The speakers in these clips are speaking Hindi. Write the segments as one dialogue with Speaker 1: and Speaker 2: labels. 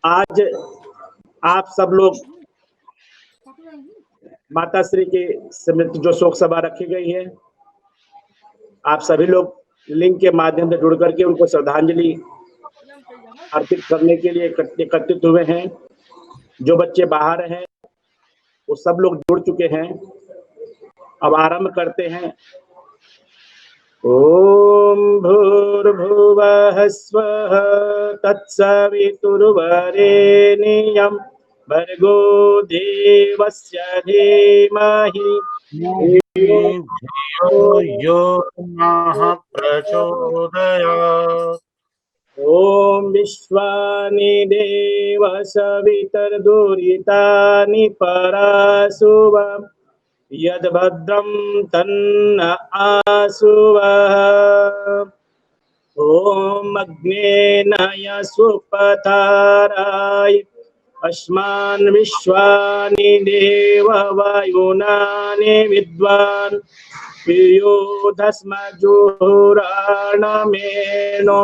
Speaker 1: आज आप सब लोग माता श्री की स्मृति जो शोक सभा रखी गई है, आप सभी लोग लिंक के माध्यम से जुड़ करके उनको श्रद्धांजलि अर्पित करने के लिए एकत्रित हुए हैं। जो बच्चे बाहर हैं वो सब लोग जुड़ चुके हैं। अब आरंभ करते हैं। ओम भूर्भुवः स्वः तत्सवितुर्वरेण्यं भर्गो देवस्य धीमहि
Speaker 2: यो नः प्रचोदयात्।
Speaker 1: ओम विश्वानि देव सवितर्दुरितानि परासुवम् यद्भद्रं तन्न आसुवः। ओम अग्नेनाय सुपथाराय अस्मान् विश्वानि देव वायुनानि विद्वान् प्रियोधस्मजुहुराणमेनो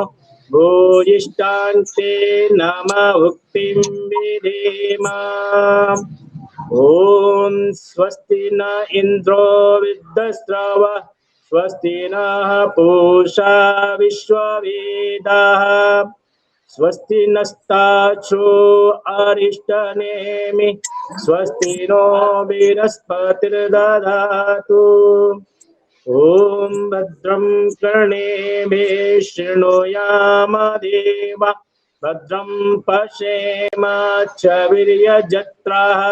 Speaker 1: भूयिष्ठान्ते नम उक्तिं विधेम। ओम स्वस्ति न इंद्रो विद्यस्रवः स्वस्ति नः पूषा विश्ववेदाः स्वस्ति नस्ताक्षो अरिष्टनेमि स्वस्ति नो बृहस्पतिर्दधातु। ओम भद्रं कर्णेभिः शृणुयाम देवा भद्रं पश्येमाक्षवीर्यजत्राः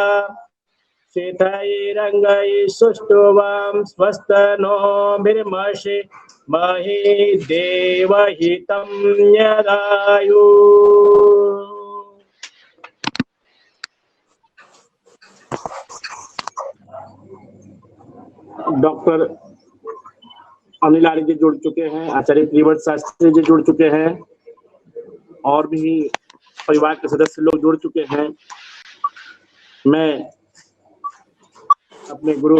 Speaker 1: स्थिरैरङ्गैः सुष्ठुवां स्वस्तनोभिर्मषे महि देवहितं यदायु। डॉक्टर अनिल आर्य जी जुड़ चुके हैं, आचार्य प्रियव्रत शास्त्री जी जुड़ चुके हैं और भी परिवार के सदस्य लोग जुड़ चुके हैं। मैं अपने गुरु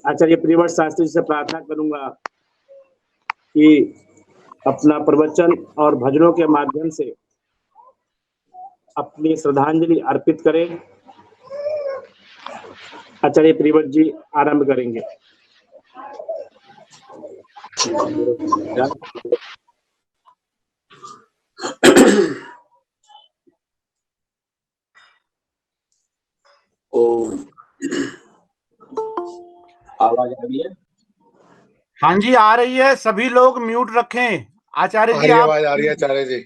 Speaker 1: आचार्य प्रियव्रत शास्त्री से प्रार्थना करूंगा कि अपना प्रवचन और भजनों के माध्यम से अपनी श्रद्धांजलि अर्पित करें। आचार्य प्रियव्रत जी आरंभ करेंगे।
Speaker 3: ओम। आवाज आ रही है?
Speaker 2: हाँ जी आ रही है। सभी लोग म्यूट रखें। आचार्य जी आप
Speaker 4: आवाज आ रही है आचार्य जी।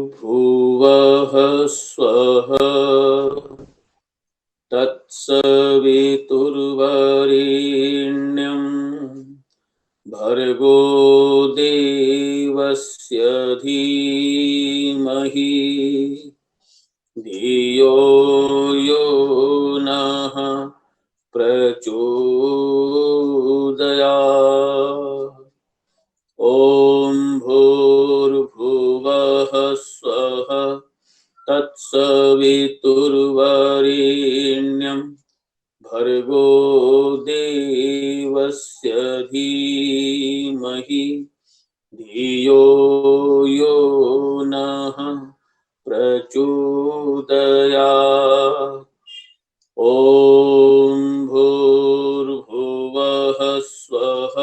Speaker 3: भूर्भुवः स्वः तत्सवितुर्वरेण्यं भर्गो देवस्य धीमहि धियो यो नः प्रचोदयात्। ओम भूर्भुवः स्वः तत्सवितुर्वरेण्यं भर्गो देवस्य धीमहि धियो यो नः प्रचोदयात्। ओम भूर्भुवः स्वः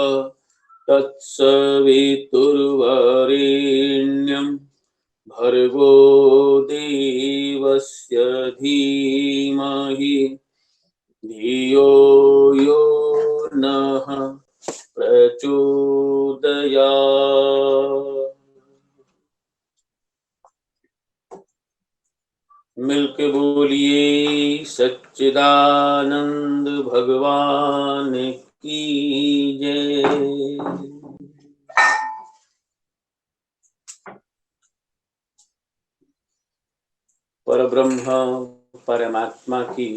Speaker 3: तत्सवितुर्वरेण्यं भर्गो देवस्य धीमहि धियो यो नः प्रचोदयात्। मिलके बोलिए सच्चिदानंद भगवान की जय। परब्रह्म परमात्मा की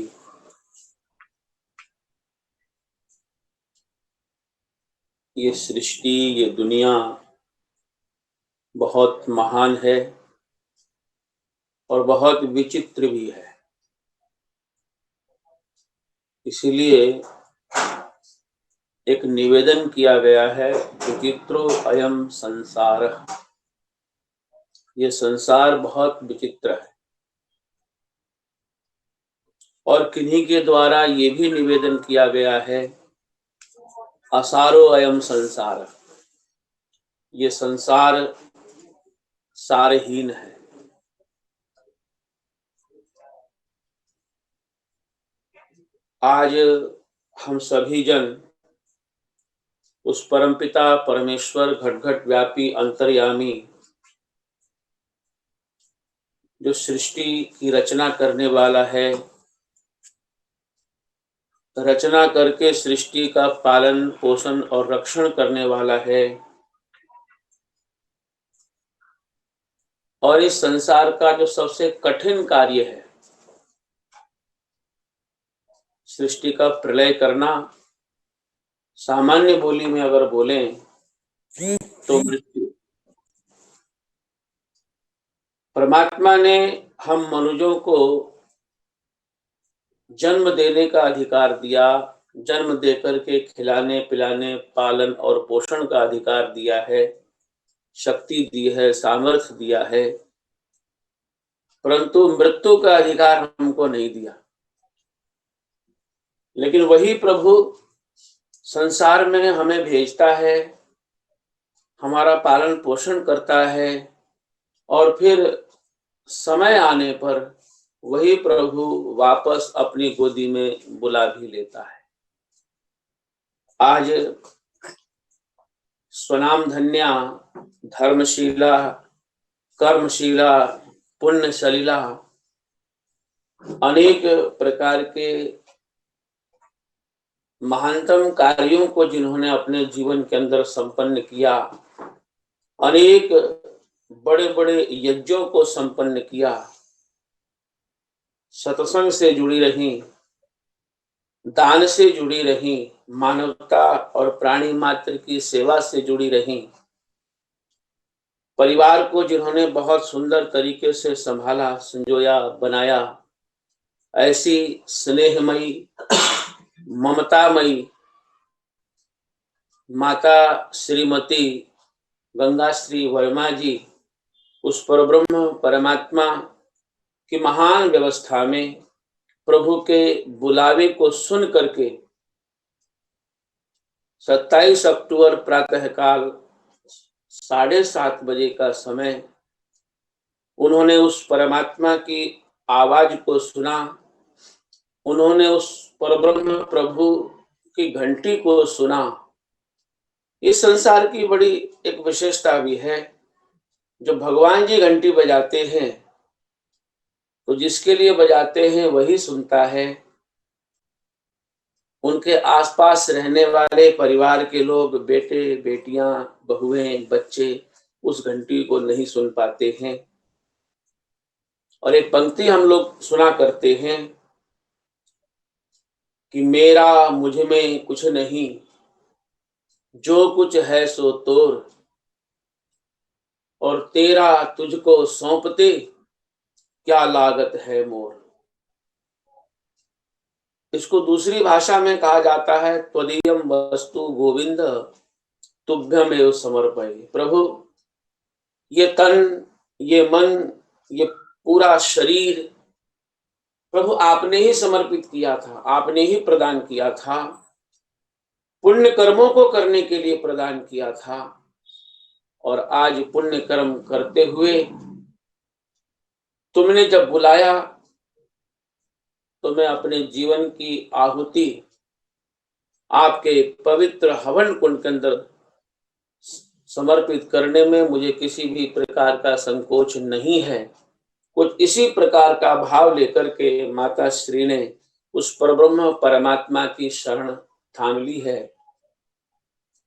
Speaker 3: ये सृष्टि, ये दुनिया बहुत महान है। और बहुत विचित्र भी है। इसीलिए एक निवेदन किया गया है, विचित्रो अयम संसार, ये संसार बहुत विचित्र है। और किन्हीं के द्वारा ये भी निवेदन किया गया है, असारो अयम संसार, ये संसार सारहीन है। आज हम सभी जन उस परमपिता परमेश्वर घट घट व्यापी अंतर्यामी, जो सृष्टि की रचना करने वाला है, रचना करके सृष्टि का पालन पोषण और रक्षण करने वाला है, और इस संसार का जो सबसे कठिन कार्य है, सृष्टि का प्रलय करना, सामान्य बोली में अगर बोलें तो मृत्यु। परमात्मा ने हम मनुष्यों को जन्म देने का अधिकार दिया, जन्म देकर के खिलाने पिलाने पालन और पोषण का अधिकार दिया है, शक्ति दी है, सामर्थ्य दिया है, परंतु मृत्यु का अधिकार हमको नहीं दिया। लेकिन वही प्रभु संसार में हमें भेजता है, हमारा पालन पोषण करता है, और फिर समय आने पर वही प्रभु वापस अपनी गोदी में बुला भी लेता है। आज स्वनाम धन्या, धर्मशीला, कर्मशीला, पुण्य सलीला, अनेक प्रकार के महानतम कार्यों को जिन्होंने अपने जीवन के अंदर संपन्न किया, अनेक बड़े बड़े यज्ञों को संपन्न किया, सत्संग से जुड़ी रही, दान से जुड़ी रही, मानवता और प्राणी मात्र की सेवा से जुड़ी रही, परिवार को जिन्होंने बहुत सुंदर तरीके से संभाला, संजोया, बनाया, ऐसी स्नेहमयी, ममतामयी माता श्रीमती गंगाश्री वर्मा जी उस परब्रह्म परमात्मा की महान व्यवस्था में प्रभु के बुलावे को सुन करके 27 अक्टूबर प्रातःकाल 7:30 बजे का समय उन्होंने उस परमात्मा की आवाज को सुना, उन्होंने उस परब्रह्म प्रभु की घंटी को सुना। इस संसार की बड़ी एक विशेषता भी है, जो भगवान जी घंटी बजाते हैं तो जिसके लिए बजाते हैं वही सुनता है, उनके आसपास रहने वाले परिवार के लोग, बेटे बेटियां, बहुएं, बच्चे उस घंटी को नहीं सुन पाते हैं। और एक पंक्ति हम लोग सुना करते हैं कि मेरा मुझ में कुछ नहीं, जो कुछ है सो तोर, और तेरा तुझको सौंपते क्या लागत है मोर। इसको दूसरी भाषा में कहा जाता है, त्वदीयम वस्तु गोविंद तुभ्यमेव समर्पये। प्रभु, ये तन, ये मन, ये पूरा शरीर प्रभु आपने ही समर्पित किया था, आपने ही प्रदान किया था, पुण्य कर्मों को करने के लिए प्रदान किया था। और आज पुण्य कर्म करते हुए तुमने जब बुलाया तो मैं अपने जीवन की आहुति आपके पवित्र हवन कुंड के अंदर समर्पित करने में मुझे किसी भी प्रकार का संकोच नहीं है। कुछ इसी प्रकार का भाव लेकर के माता श्री ने उस परब्रह्म परमात्मा की शरण थाम ली है।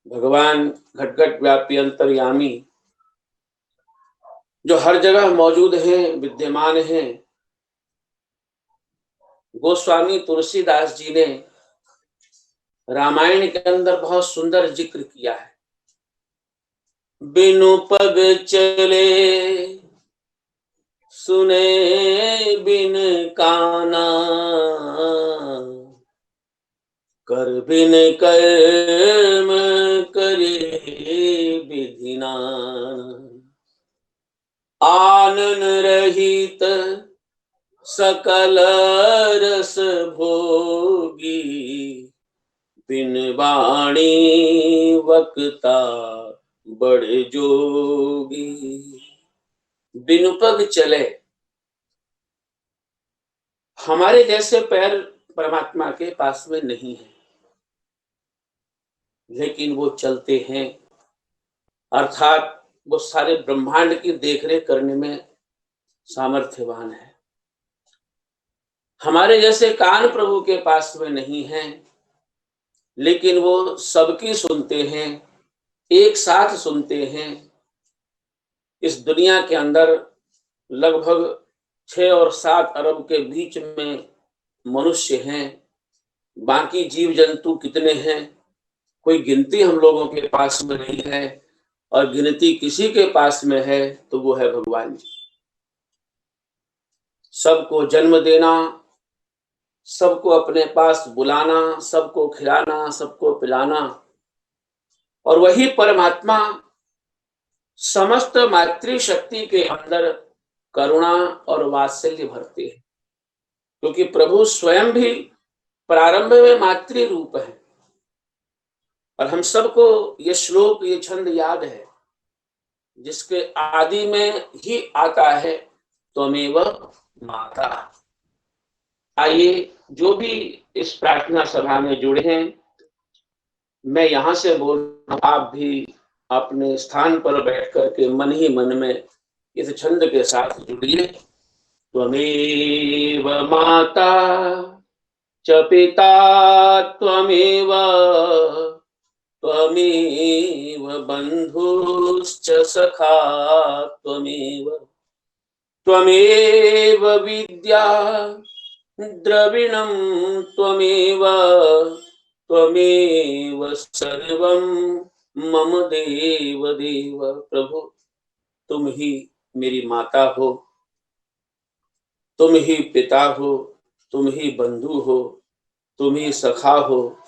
Speaker 3: भगवान घट घट व्यापी अंतर्यामी जो हर जगह मौजूद हैं, विद्यमान हैं। गोस्वामी तुलसीदास जी ने रामायण के अंदर बहुत सुंदर जिक्र किया है। बिनु पग चले सुने बिन काना, कर बिन कर्म करे विधि नाना। आनन रहित सकल रस भोगी, बिन वाणी वक्ता बड़ जोगी। बिनु पग चले, हमारे जैसे पैर परमात्मा के पास में नहीं है, लेकिन वो चलते हैं, अर्थात वो सारे ब्रह्मांड की देखरेख करने में सामर्थ्यवान है। हमारे जैसे कान प्रभु के पास में नहीं है, लेकिन वो सबकी सुनते हैं, एक साथ सुनते हैं। इस दुनिया के अंदर लगभग 6 और 7 अरब के बीच में मनुष्य हैं। बाकी जीव जंतु कितने हैं, कोई गिनती हम लोगों के पास में नहीं है, और गिनती किसी के पास में है तो वो है भगवान जी। सबको जन्म देना, सबको अपने पास बुलाना, सबको खिलाना, सबको पिलाना, और वही परमात्मा समस्त मातृशक्ति के अंदर करुणा और वात्सल्य भरते हैं, क्योंकि प्रभु स्वयं भी प्रारंभ में मातृ रूप है। और हम सबको ये श्लोक, ये छंद याद है, जिसके आदि में ही आता है त्वमेव माता। आइए, जो भी इस प्रार्थना सभा में जुड़े हैं, मैं यहां से बोल रहा हूं, आप भी अपने स्थान पर बैठ करके मन ही मन में इस छंद के साथ जुड़िए। त्वमेव माता च पिता त्वमेव, त्वमेव बन्धुश्च सखा त्वमेव, त्वमेव विद्या द्रविणं त्वमेव, त्वमेव सर्वं मम देव देव। प्रभु, तुम ही मेरी माता हो, तुम ही पिता हो, तुम ही बंधु हो, तुम ही सखा हो,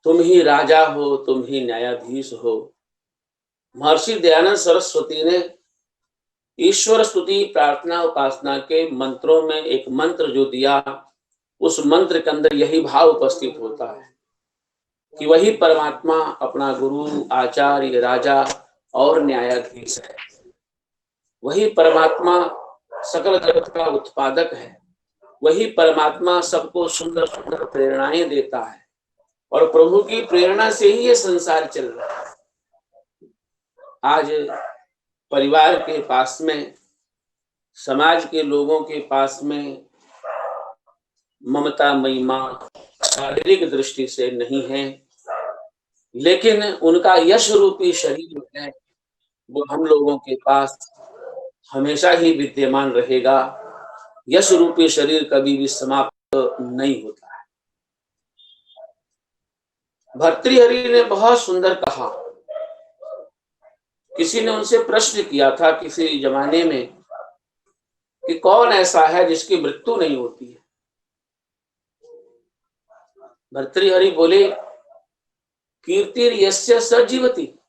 Speaker 3: तुम ही राजा हो, तुम ही न्यायाधीश हो। महर्षि दयानंद सरस्वती ने ईश्वर स्तुति प्रार्थना उपासना के मंत्रों में एक मंत्र जो दिया, उस मंत्र के अंदर यही भाव उपस्थित होता है कि वही परमात्मा अपना गुरु, आचार्य, राजा और न्यायाधीश है। वही परमात्मा सकल जगत का उत्पादक है। वही परमात्मा सबको सुंदर सुंदर प्रेरणाएं देता है, और प्रभु की प्रेरणा से ही ये संसार चल रहा है। आज परिवार के पास में, समाज के लोगों के पास में ममता मई मां शारीरिक दृष्टि से नहीं है, लेकिन उनका यश रूपी शरीर है, वो हम लोगों के पास हमेशा ही विद्यमान रहेगा। यश रूपी शरीर कभी भी समाप्त नहीं होता है। भर्तृहरि ने बहुत सुंदर कहा, किसी ने उनसे प्रश्न किया था किसी जमाने में कि कौन ऐसा है जिसकी मृत्यु नहीं होती है। भर्तृहरि बोले, कीर्तिर यस्य स जीवति,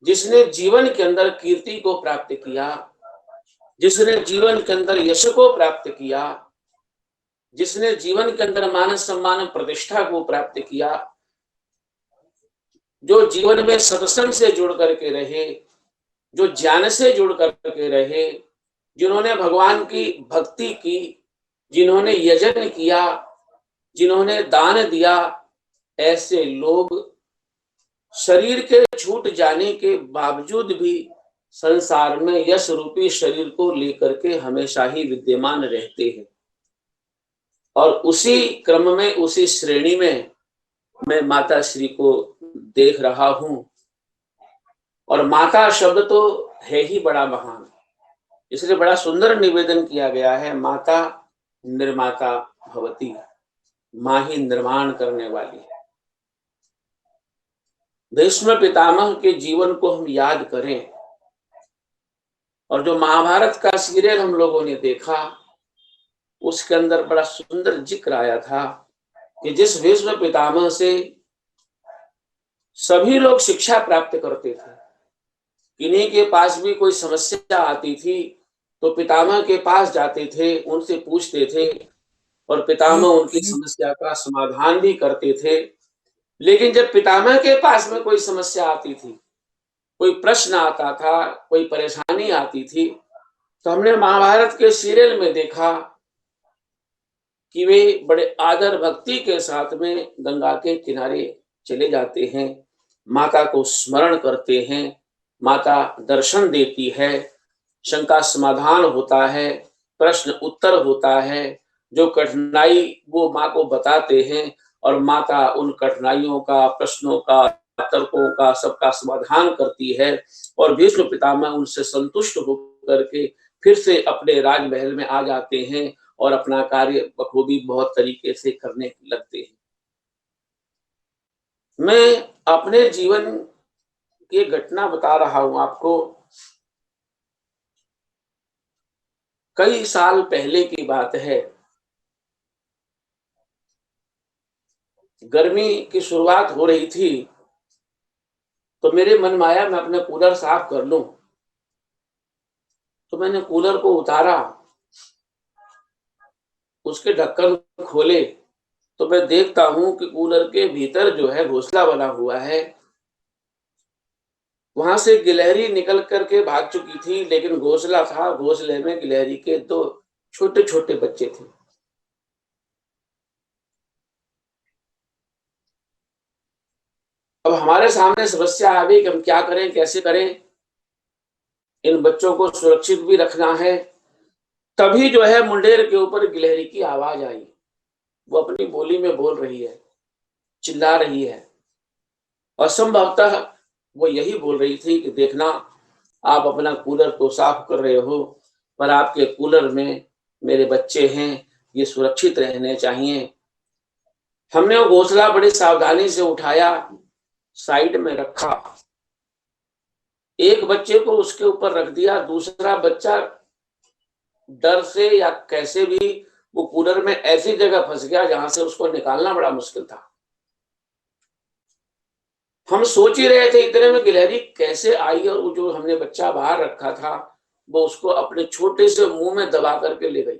Speaker 3: जिसने जीवन के अंदर कीर्ति को प्राप्त किया, जिसने जीवन के अंदर यश को प्राप्त किया, जिसने जीवन के अंदर मान सम्मान प्रतिष्ठा को प्राप्त किया, जो जीवन में सत्संग से जुड़ करके रहे, जो ज्ञान से जुड़ करके रहे, जिन्होंने भगवान की भक्ति की, जिन्होंने यजन किया, जिन्होंने दान दिया, ऐसे लोग शरीर के छूट जाने के बावजूद भी संसार में यश रूपी शरीर को लेकर के हमेशा ही विद्यमान रहते हैं। और उसी क्रम में, उसी श्रेणी में मैं माता श्री को देख रहा हूं। और माता शब्द तो है ही बड़ा महान, इसलिए बड़ा सुंदर निवेदन किया गया है, माता निर्माता भवती, मां ही निर्माण करने वाली है। भीष्म पितामह के जीवन को हम याद करें और जो महाभारत का सीरियल हम लोगों ने देखा, उसके अंदर बड़ा सुंदर जिक्र आया था कि जिस भीष्म पितामह से सभी लोग शिक्षा प्राप्त करते थे, किन्हीं के पास भी कोई समस्या आती थी तो पितामह के पास जाते थे, उनसे पूछते थे और पितामह उनकी समस्या का समाधान भी करते थे। लेकिन जब पितामह के पास में कोई समस्या आती थी, कोई प्रश्न आता था, कोई परेशानी आती थी, तो हमने महाभारत के सीरियल में देखा कि वे बड़े आदर भक्ति के साथ में गंगा के किनारे चले जाते हैं, माता को स्मरण करते हैं, माता दर्शन देती है, शंका समाधान होता है, प्रश्न उत्तर होता है, जो कठिनाई वो माँ को बताते हैं और माता उन कठिनाइयों का, प्रश्नों का, तर्कों का सबका समाधान करती है और भीष्म पितामह उनसे संतुष्ट होकर के फिर से अपने राजमहल में आ जाते हैं और अपना कार्य बखूबी बहुत तरीके से करने लगते हैं। मैं अपने जीवन की घटना बता रहा हूं आपको। कई साल पहले की बात है। गर्मी की शुरुआत हो रही थी तो मेरे मन में आया मैं अपने कूलर साफ कर लूं। तो मैंने कूलर को उतारा, उसके ढक्कन खोले तो मैं देखता हूं कि कूलर के भीतर जो है घोंसला बना हुआ है। वहां से गिलहरी निकल करके भाग चुकी थी, लेकिन घोंसला था, घोंसले में गिलहरी के 2 छोटे-छोटे बच्चे थे। अब हमारे सामने समस्या आ गई कि हम क्या करें, कैसे करें? इन बच्चों को सुरक्षित भी रखना है। तभी जो है मुंडेर के ऊपर गिलहरी की आवाज आई। वो अपनी बोली में बोल रही है, चिल्ला रही है और संभवतः वो यही बोल रही थी कि देखना, आप अपना कूलर तो साफ कर रहे हो, पर आपके कूलर में मेरे बच्चे हैं, ये सुरक्षित रहने चाहिए। हमने वो घोंसला बड़ी सावधानी से उठाया, साइड में रखा। एक बच्चे को उसके ऊपर रख दिया, दूसरा बच्चा डर से या कैसे भी वो कूलर में ऐसी जगह फंस गया जहां से उसको निकालना बड़ा मुश्किल था। हम सोच ही रहे थे इतने में गिलहरी कैसे आई और वो जो हमने बच्चा बाहर रखा था वो उसको अपने छोटे से मुंह में दबा करके ले गई।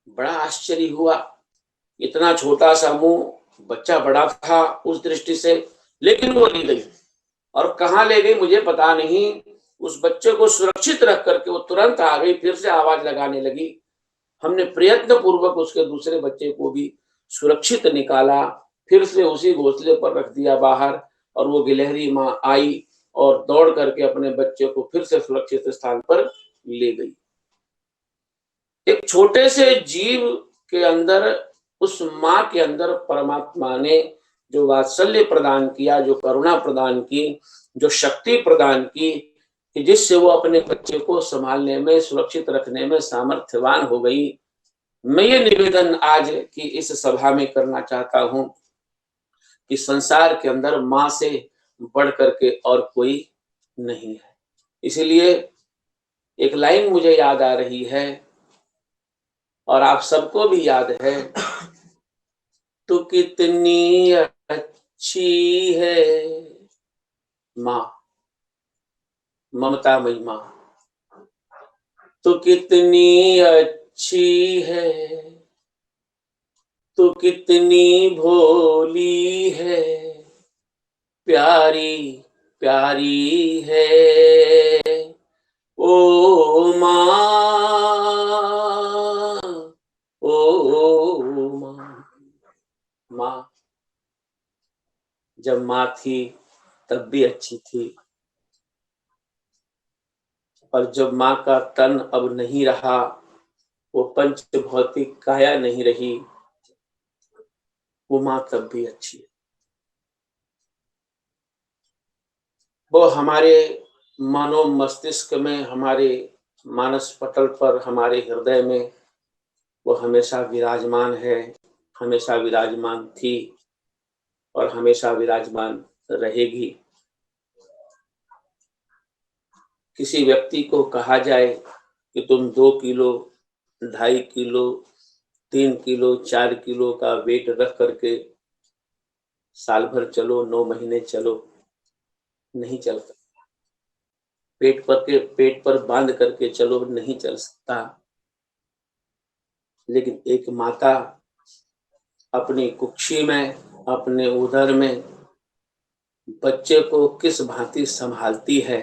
Speaker 3: बड़ा आश्चर्य हुआ, इतना छोटा सा मुंह, बच्चा बड़ा था उस दृष्टि से, लेकिन वो ले गई और कहाँ ले गई मुझे पता नहीं। उस बच्चे को सुरक्षित रख करके वो तुरंत आ गई, फिर से आवाज लगाने लगी। हमने प्रयत्न पूर्वक उसके दूसरे बच्चे को भी सुरक्षित निकाला, फिर से उसी घोंसले पर रख दिया बाहर और वो गिलहरी माँ आई और दौड़ करके अपने बच्चे को फिर से सुरक्षित स्थान पर ले गई। एक छोटे से जीव के अंदर, उस माँ के अंदर परमात्मा ने जो वात्सल्य प्रदान किया, जो करुणा प्रदान की, जो शक्ति प्रदान की कि जिससे वो अपने बच्चे को संभालने में, सुरक्षित रखने में सामर्थ्यवान हो गई। मैं ये निवेदन आज की इस सभा में करना चाहता हूं कि संसार के अंदर माँ से बढ़ करके और कोई नहीं है। इसलिए एक लाइन मुझे याद आ रही है और आप सबको भी याद है, तू कितनी अच्छी है माँ, ममतामयी माँ, तू कितनी अच्छी है, तू कितनी भोली है, प्यारी प्यारी है ओ माँ, ओ माँ। माँ जब माँ थी तब भी अच्छी थी, और जब माँ का तन अब नहीं रहा, वो पंच भौतिक काया नहीं रही, वो माँ तब भी अच्छी है। वो हमारे मानव मस्तिष्क में, हमारे मानस पटल पर, हमारे हृदय में वो हमेशा विराजमान है, हमेशा विराजमान थी और हमेशा विराजमान रहेगी। किसी व्यक्ति को कहा जाए कि तुम 2 किलो, 2.5 किलो, 3 किलो, 4 किलो का वेट रख करके साल भर चलो, 9 महीने चलो, नहीं चल सकता। पेट पर बांध करके चलो, नहीं चल सकता। लेकिन एक माता अपनी कुक्षी में, अपने उदर में बच्चे को किस भांति संभालती है,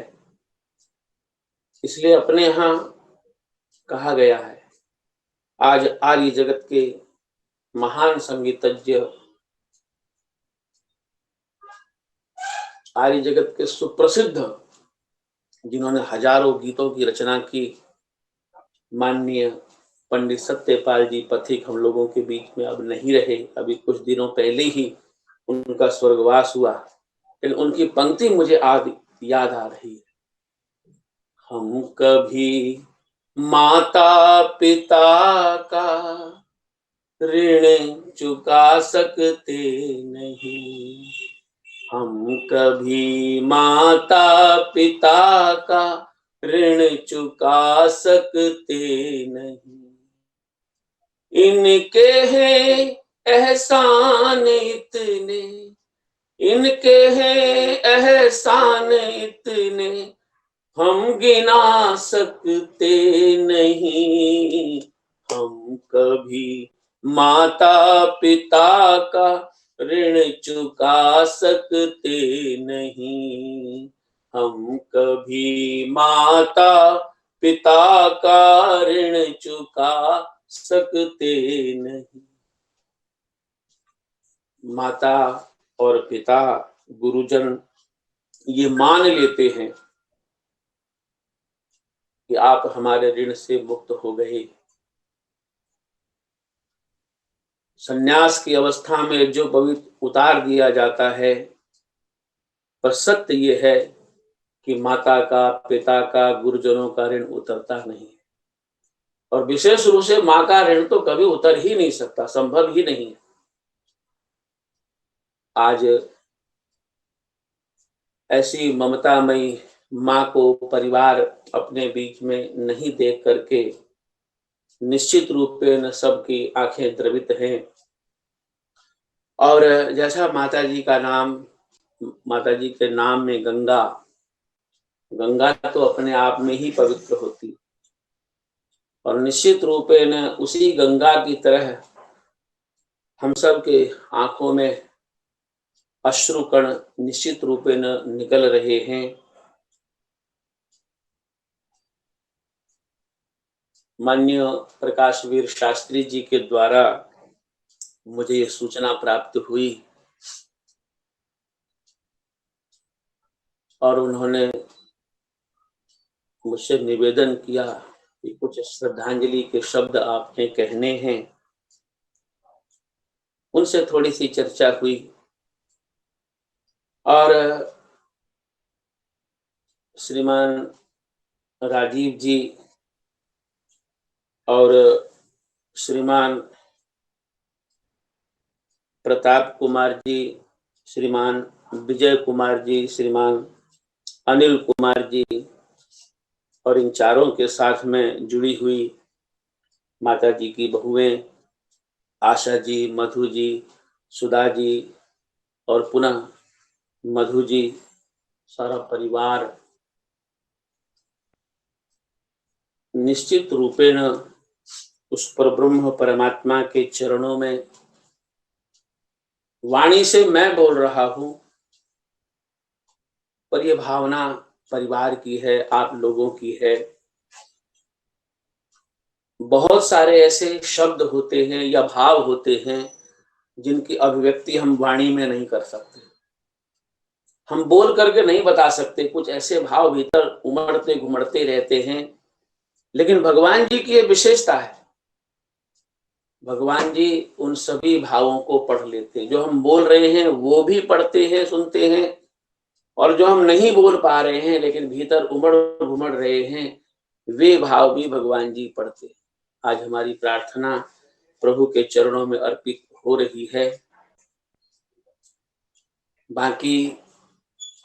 Speaker 3: इसलिए अपने यहाँ कहा गया है। आज आर्य जगत के महान संगीतज्ञ, आर्य जगत के सुप्रसिद्ध, जिन्होंने हजारों गीतों की रचना की, माननीय पंडित सत्यपाल जी पथिक हम लोगों के बीच में अब नहीं रहे। अभी कुछ दिनों पहले ही उनका स्वर्गवास हुआ, लेकिन उनकी पंक्ति मुझे आज याद आ रही है। हम कभी माता पिता का ऋण चुका सकते नहीं, हम कभी माता पिता का ऋण चुका सकते नहीं। इनके हैं एहसान इतने, इनके हैं एहसान इतने, हम गिना सकते नहीं। हम कभी माता पिता का ऋण चुका सकते नहीं, हम कभी माता पिता का ऋण चुका सकते नहीं। माता और पिता, गुरुजन ये मान लेते हैं कि आप हमारे ऋण से मुक्त हो गए। संन्यास की अवस्था में जो पवित्र उतार दिया जाता है, पर सत्य ये है कि माता का, पिता का, गुरुजनों का ऋण उतरता नहीं, और विशेष रूप से माँ का ऋण तो कभी उतर ही नहीं सकता, संभव ही नहीं है। आज ऐसी ममतामयी माँ को परिवार अपने बीच में नहीं देख करके निश्चित रूप में सबकी आंखें द्रवित हैं। और जैसा माता जी का नाम, माता जी के नाम में गंगा, गंगा तो अपने आप में ही पवित्र होती, और निश्चित रूप में उसी गंगा की तरह हम सब के आंखों में अश्रु कण निश्चित रूप में निकल रहे हैं। माननीय प्रकाशवीर शास्त्री जी के द्वारा मुझे ये सूचना प्राप्त हुई, और उन्होंने मुझसे निवेदन किया कि कुछ श्रद्धांजलि के शब्द आपने कहने हैं। उनसे थोड़ी सी चर्चा हुई, और श्रीमान राजीव जी और श्रीमान प्रताप कुमार जी, श्रीमान विजय कुमार जी, श्रीमान अनिल कुमार जी, और इन चारों के साथ में जुड़ी हुई माता जी की बहुएं आशा जी, मधु जी, सुधा जी, और पुनः मधु जी, सारा परिवार निश्चित रूपेण उस परब्रह्म परमात्मा के चरणों में, वाणी से मैं बोल रहा हूं, पर यह भावना परिवार की है, आप लोगों की है। बहुत सारे ऐसे शब्द होते हैं या भाव होते हैं जिनकी अभिव्यक्ति हम वाणी में नहीं कर सकते, हम बोल करके नहीं बता सकते। कुछ ऐसे भाव भीतर उमड़ते घुमड़ते रहते हैं, लेकिन भगवान जी की ये विशेषता है, भगवान जी उन सभी भावों को पढ़ लेते हैं। जो हम बोल रहे हैं वो भी पढ़ते हैं, सुनते हैं, और जो हम नहीं बोल पा रहे हैं लेकिन भीतर उमड़ घुमड़ रहे हैं, वे भाव भी भगवान जी पढ़ते हैं। आज हमारी प्रार्थना प्रभु के चरणों में अर्पित हो रही है। बाकी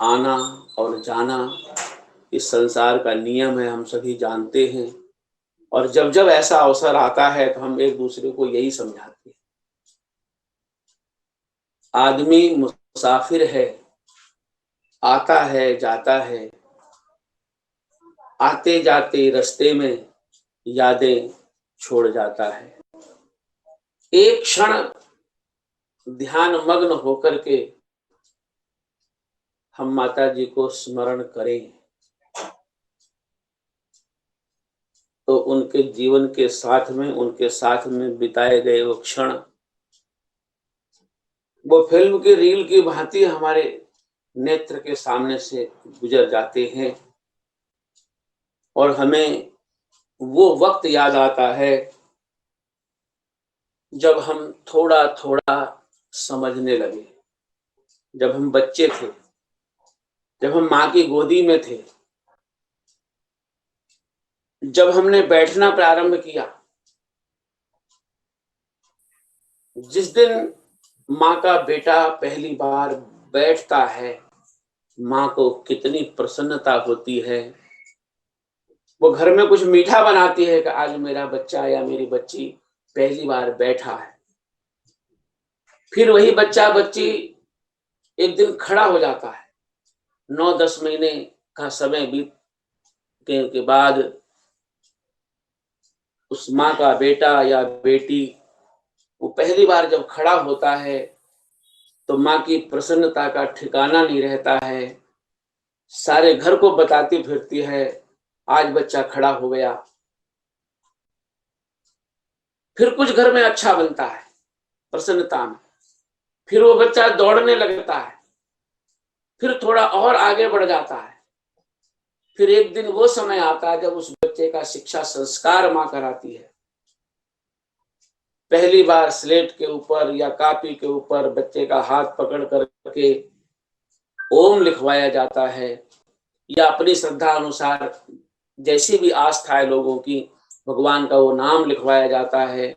Speaker 3: आना और जाना इस संसार का नियम है, हम सभी जानते हैं। और जब जब ऐसा अवसर आता है तो हम एक दूसरे को यही समझाते हैं, आदमी मुसाफिर है, आता है जाता है, आते जाते रास्ते में यादें छोड़ जाता है। एक क्षण ध्यान मग्न होकर के हम माता जी को स्मरण करें तो उनके जीवन के साथ में, उनके साथ में बिताए गए वो क्षण, वो फिल्म की रील की भांति हमारे नेत्र के सामने से गुजर जाते हैं और हमें वो वक्त याद आता है जब हम थोड़ा थोड़ा समझने लगे, जब हम बच्चे थे, जब हम माँ की गोदी में थे, जब हमने बैठना प्रारंभ किया। जिस दिन माँ का बेटा पहली बार बैठता है, माँ को कितनी प्रसन्नता होती है। वो घर में कुछ मीठा बनाती है कि आज मेरा बच्चा या मेरी बच्ची पहली बार बैठा है। फिर वही बच्चा बच्ची एक दिन खड़ा हो जाता है। 9-10 महीने का समय बीतने के बाद उस माँ का बेटा या बेटी वो पहली बार जब खड़ा होता है तो माँ की प्रसन्नता का ठिकाना नहीं रहता है। सारे घर को बताती फिरती है, आज बच्चा खड़ा हो गया। फिर कुछ घर में अच्छा बनता है प्रसन्नता में, फिर वो बच्चा दौड़ने लगता है, फिर थोड़ा और आगे बढ़ जाता है। फिर एक दिन वो समय आता है जब उस बच्चे का शिक्षा संस्कार माँ कराती है। पहली बार स्लेट के ऊपर या कॉपी के ऊपर बच्चे का हाथ पकड़ करके ओम लिखवाया जाता है, या अपनी श्रद्धा अनुसार जैसी भी आस्था है लोगों की, भगवान का वो नाम लिखवाया जाता है।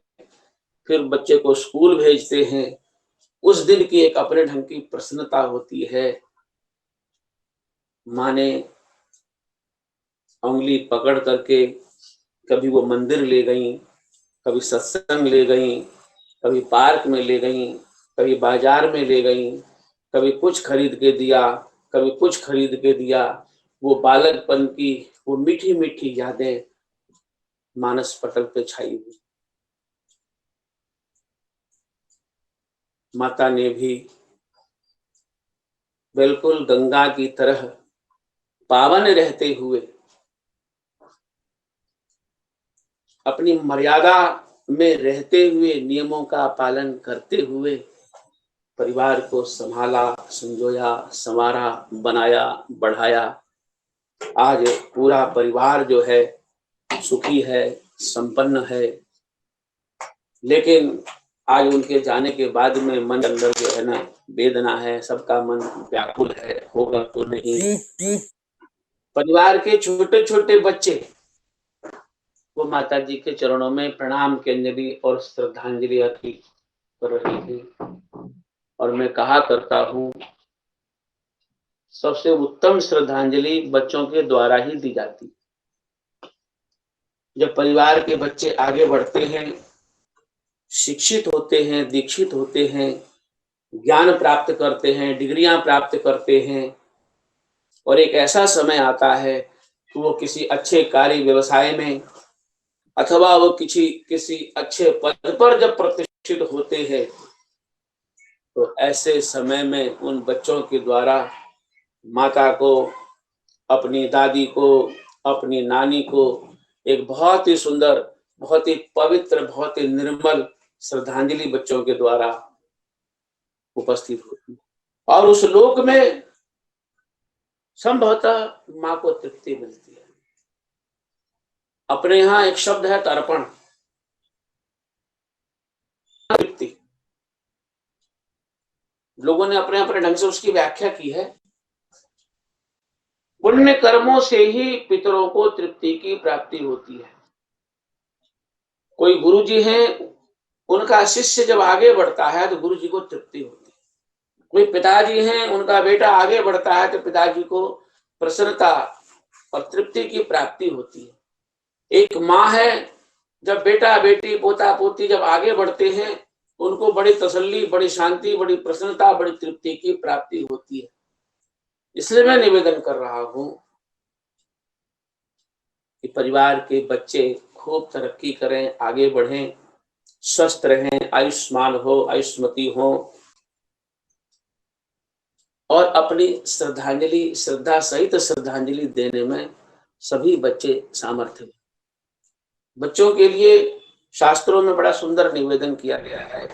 Speaker 3: फिर बच्चे को स्कूल भेजते हैं। उस दिन की एक अपने ढंग की प्रसन्नता होती है। माँ ने उंगली पकड़ करके कभी वो मंदिर ले गई, कभी सत्संग ले गई, कभी पार्क में ले गई, कभी बाजार में ले गई, कभी कुछ खरीद के दिया, कभी कुछ खरीद के दिया। वो बालकपन की वो मीठी मीठी यादें मानस पटल पे छाई हुई। माता ने भी बिल्कुल गंगा की तरह पावन रहते हुए, अपनी मर्यादा में रहते हुए, नियमों का पालन करते हुए परिवार को संभाला, संजोया, संवारा, बनाया, बढ़ाया। आज पूरा परिवार जो है सुखी है, संपन्न है। लेकिन आज उनके जाने के बाद में मन अंदर जो है ना वेदना है, सबका मन व्याकुल है, होगा तो नहीं। परिवार के छोटे छोटे बच्चे वो माता जी के चरणों में प्रणाम की अंजलि और श्रद्धांजलि अर्पित कर रही थी। और मैं कहा करता हूँ, सबसे उत्तम श्रद्धांजलि बच्चों के द्वारा ही दी जाती। जब परिवार के बच्चे आगे बढ़ते हैं, शिक्षित होते हैं, दीक्षित होते हैं, ज्ञान प्राप्त करते हैं, डिग्रियां प्राप्त करते हैं, और एक ऐसा समय आता है कि वो किसी अच्छे कार्य व्यवसाय में अथवा वो किसी अच्छे पद पर जब प्रतिष्ठित होते हैं, तो ऐसे समय में उन बच्चों के द्वारा माता को, अपनी दादी को, अपनी नानी को एक बहुत ही सुंदर, बहुत ही पवित्र, बहुत ही निर्मल श्रद्धांजलि बच्चों के द्वारा उपस्थित होती है। और उस लोक में संभवतः माँ को तृप्ति मिलती है। अपने यहाँ एक शब्द है तर्पण, तृप्ति। लोगों ने अपने अपने ढंग से उसकी व्याख्या की है। पुण्य कर्मों से ही पितरों को तृप्ति की प्राप्ति होती है। कोई गुरुजी हैं, उनका शिष्य जब आगे बढ़ता है तो गुरुजी को तृप्ति होती है। कोई पिताजी हैं, उनका बेटा आगे बढ़ता है तो पिताजी को प्रसन्नता और तृप्ति की प्राप्ति होती है। एक माँ है, जब बेटा बेटी पोता पोती जब आगे बढ़ते हैं, उनको बड़ी तसल्ली, बड़ी शांति, बड़ी प्रसन्नता, बड़ी तृप्ति की प्राप्ति होती है। इसलिए मैं निवेदन कर रहा हूं कि परिवार के बच्चे खूब तरक्की करें, आगे बढ़ें, स्वस्थ रहें, आयुष्मान हो, आयुष्मती हो, और अपनी श्रद्धांजलि, श्रद्धा सहित श्रद्धांजलि देने में सभी बच्चे सामर्थ्य हैं। बच्चों के लिए शास्त्रों में बड़ा सुंदर निवेदन किया गया है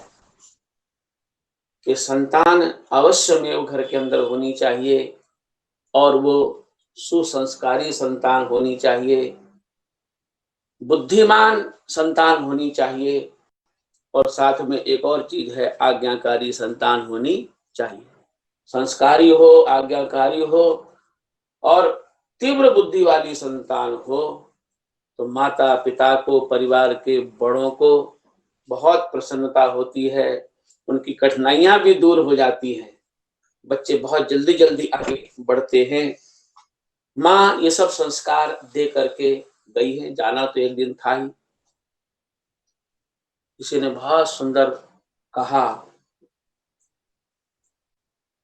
Speaker 3: कि संतान अवश्य में घर के अंदर होनी चाहिए, और वो सुसंस्कारी संतान होनी चाहिए, बुद्धिमान संतान होनी चाहिए, और साथ में एक और चीज है, आज्ञाकारी संतान होनी चाहिए। संस्कारी हो, आज्ञाकारी हो और तीव्र बुद्धि वाली संतान हो तो माता पिता को, परिवार के बड़ों को बहुत प्रसन्नता होती है, उनकी कठिनाइयां भी दूर हो जाती हैं, बच्चे बहुत जल्दी जल्दी आगे बढ़ते हैं। माँ ये सब संस्कार दे करके गई है। जाना तो एक दिन था ही। किसी ने बहुत सुंदर कहा,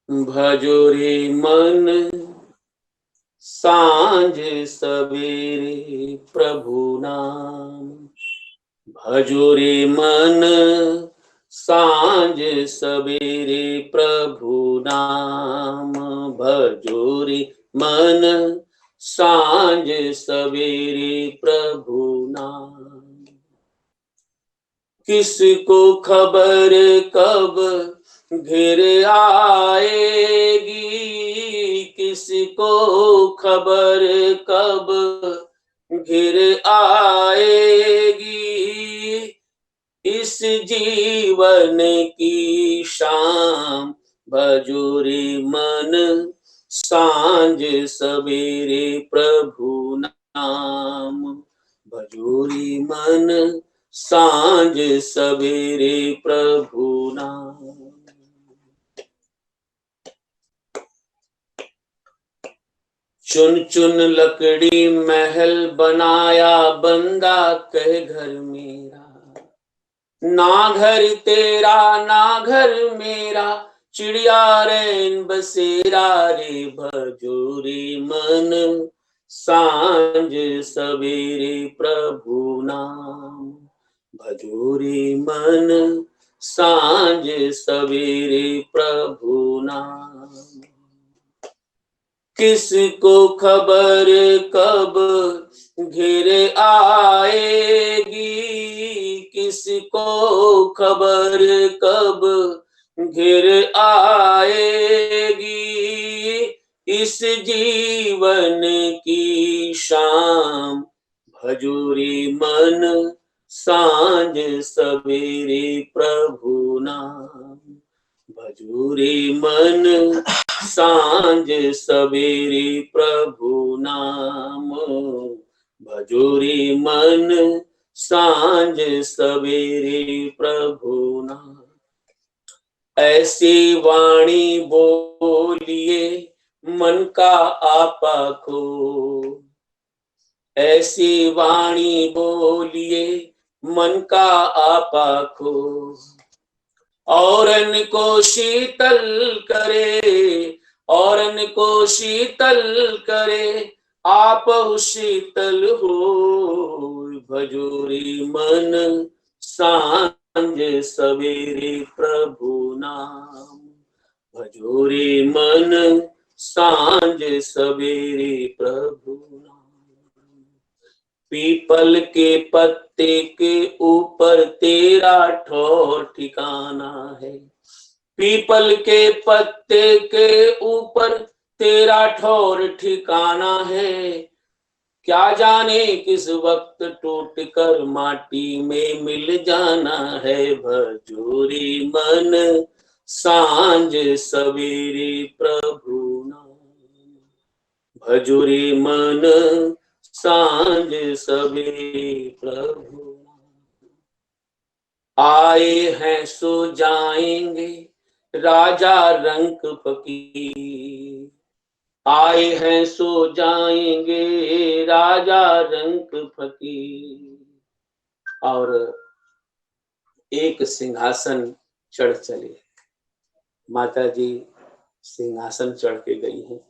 Speaker 3: भजो रे मन सांझ सवेरे प्रभु नाम, भजो रे मन सांझ सवेरे प्रभु नाम, भजो रे मन सांझ सवेरे प्रभु नाम। किसको खबर कब घिर आएगी, किसको खबर कब घिर आएगी, इस जीवन की शाम भजो रे मन सांझ सवेरे प्रभु नाम, भजो रे मन सांझ सवेरे प्रभु नाम। चुन चुन लकड़ी महल बनाया, बंदा कहे घर मेरा, ना घर तेरा ना घर मेरा, चिड़िया रैन बसेरा रे, भजो रे मन सांझ सवेरे प्रभु नाम, भजो रे मन सांझ सवेरे प्रभु नाम। किसको खबर कब घिर आएगी, किसको खबर कब घिर आएगी, इस जीवन की शाम भजो रे मन सांझ सवेरे प्रभु नाम, भजो रे मन सांझ सवेरे प्रभु नाम, भजो रे मन सांझ सवेरे प्रभु नाम। ऐसी वाणी बोलिए मन का आपा खो, ऐसी वाणी बोलिए मन का आपा खो, औरन को शीतल करे, औरन को शीतल करे, आप शीतल हो, भजो रे मन सांझ सवेरे प्रभु नाम, भजो रे मन सांझ सवेरे प्रभु नाम। पीपल के पत्ते के ऊपर तेरा ठौर ठिकाना है, पीपल के पत्ते के ऊपर तेरा ठौर ठिकाना है, क्या जाने किस वक्त टूट कर माटी में मिल जाना है, भजो रे मन सांझ सवेरे प्रभु नाम, भजो रे मन सांझ सवेरे प्रभु। आए हैं सो जाएंगे राजा रंक फकीर, आए हैं सो जाएंगे राजा रंक फकीर। और एक सिंहासन चढ़ चले। माता जी सिंहासन चढ़ के गई हैं।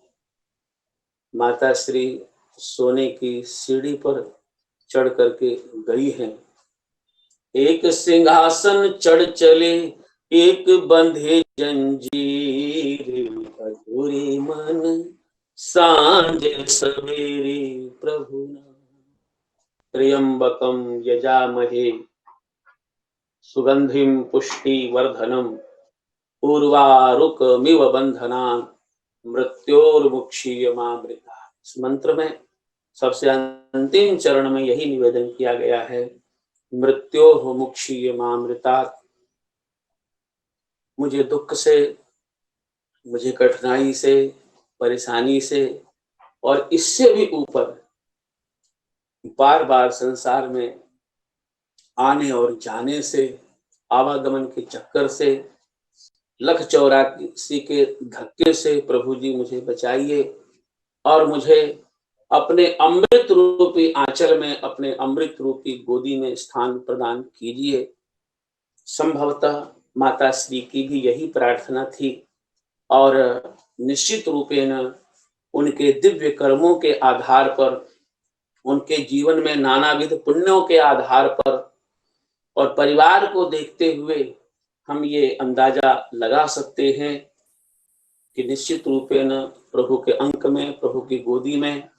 Speaker 3: माता श्री सोने की सीढ़ी पर चढ़ करके गई हैं। एक सिंहासन चढ़ चले, एक बंधे जंजीर, अधूरे मन सांझ सवेरे प्रभु नाम। त्र्यंबकम यजामहे सुगंधिम पुष्टि वर्धनम, उर्वारुकमिव बंधनान् मृत्योर्मुक्षीयमामृता। इस मंत्र में सबसे अंतिम चरण में यही निवेदन किया गया है, मृत्योर्मुक्षीयमामृतात्। मुझे दुख से, मुझे कठिनाई से, परेशानी से और इससे भी ऊपर बार बार संसार में आने और जाने से, आवागमन के चक्कर से, लख 84 के धक्के से प्रभु जी मुझे बचाइए और मुझे अपने अमृत रूपी आंचल में, अपने अमृत रूपी गोदी में स्थान प्रदान कीजिए। संभवतः माता श्री की भी यही प्रार्थना थी और निश्चित रूपेण उनके दिव्य कर्मों के आधार पर, उनके जीवन में नानाविध पुण्यों के आधार पर और परिवार को देखते हुए हम ये अंदाजा लगा सकते हैं कि निश्चित रूपेण प्रभु के अंक में, प्रभु की गोदी में,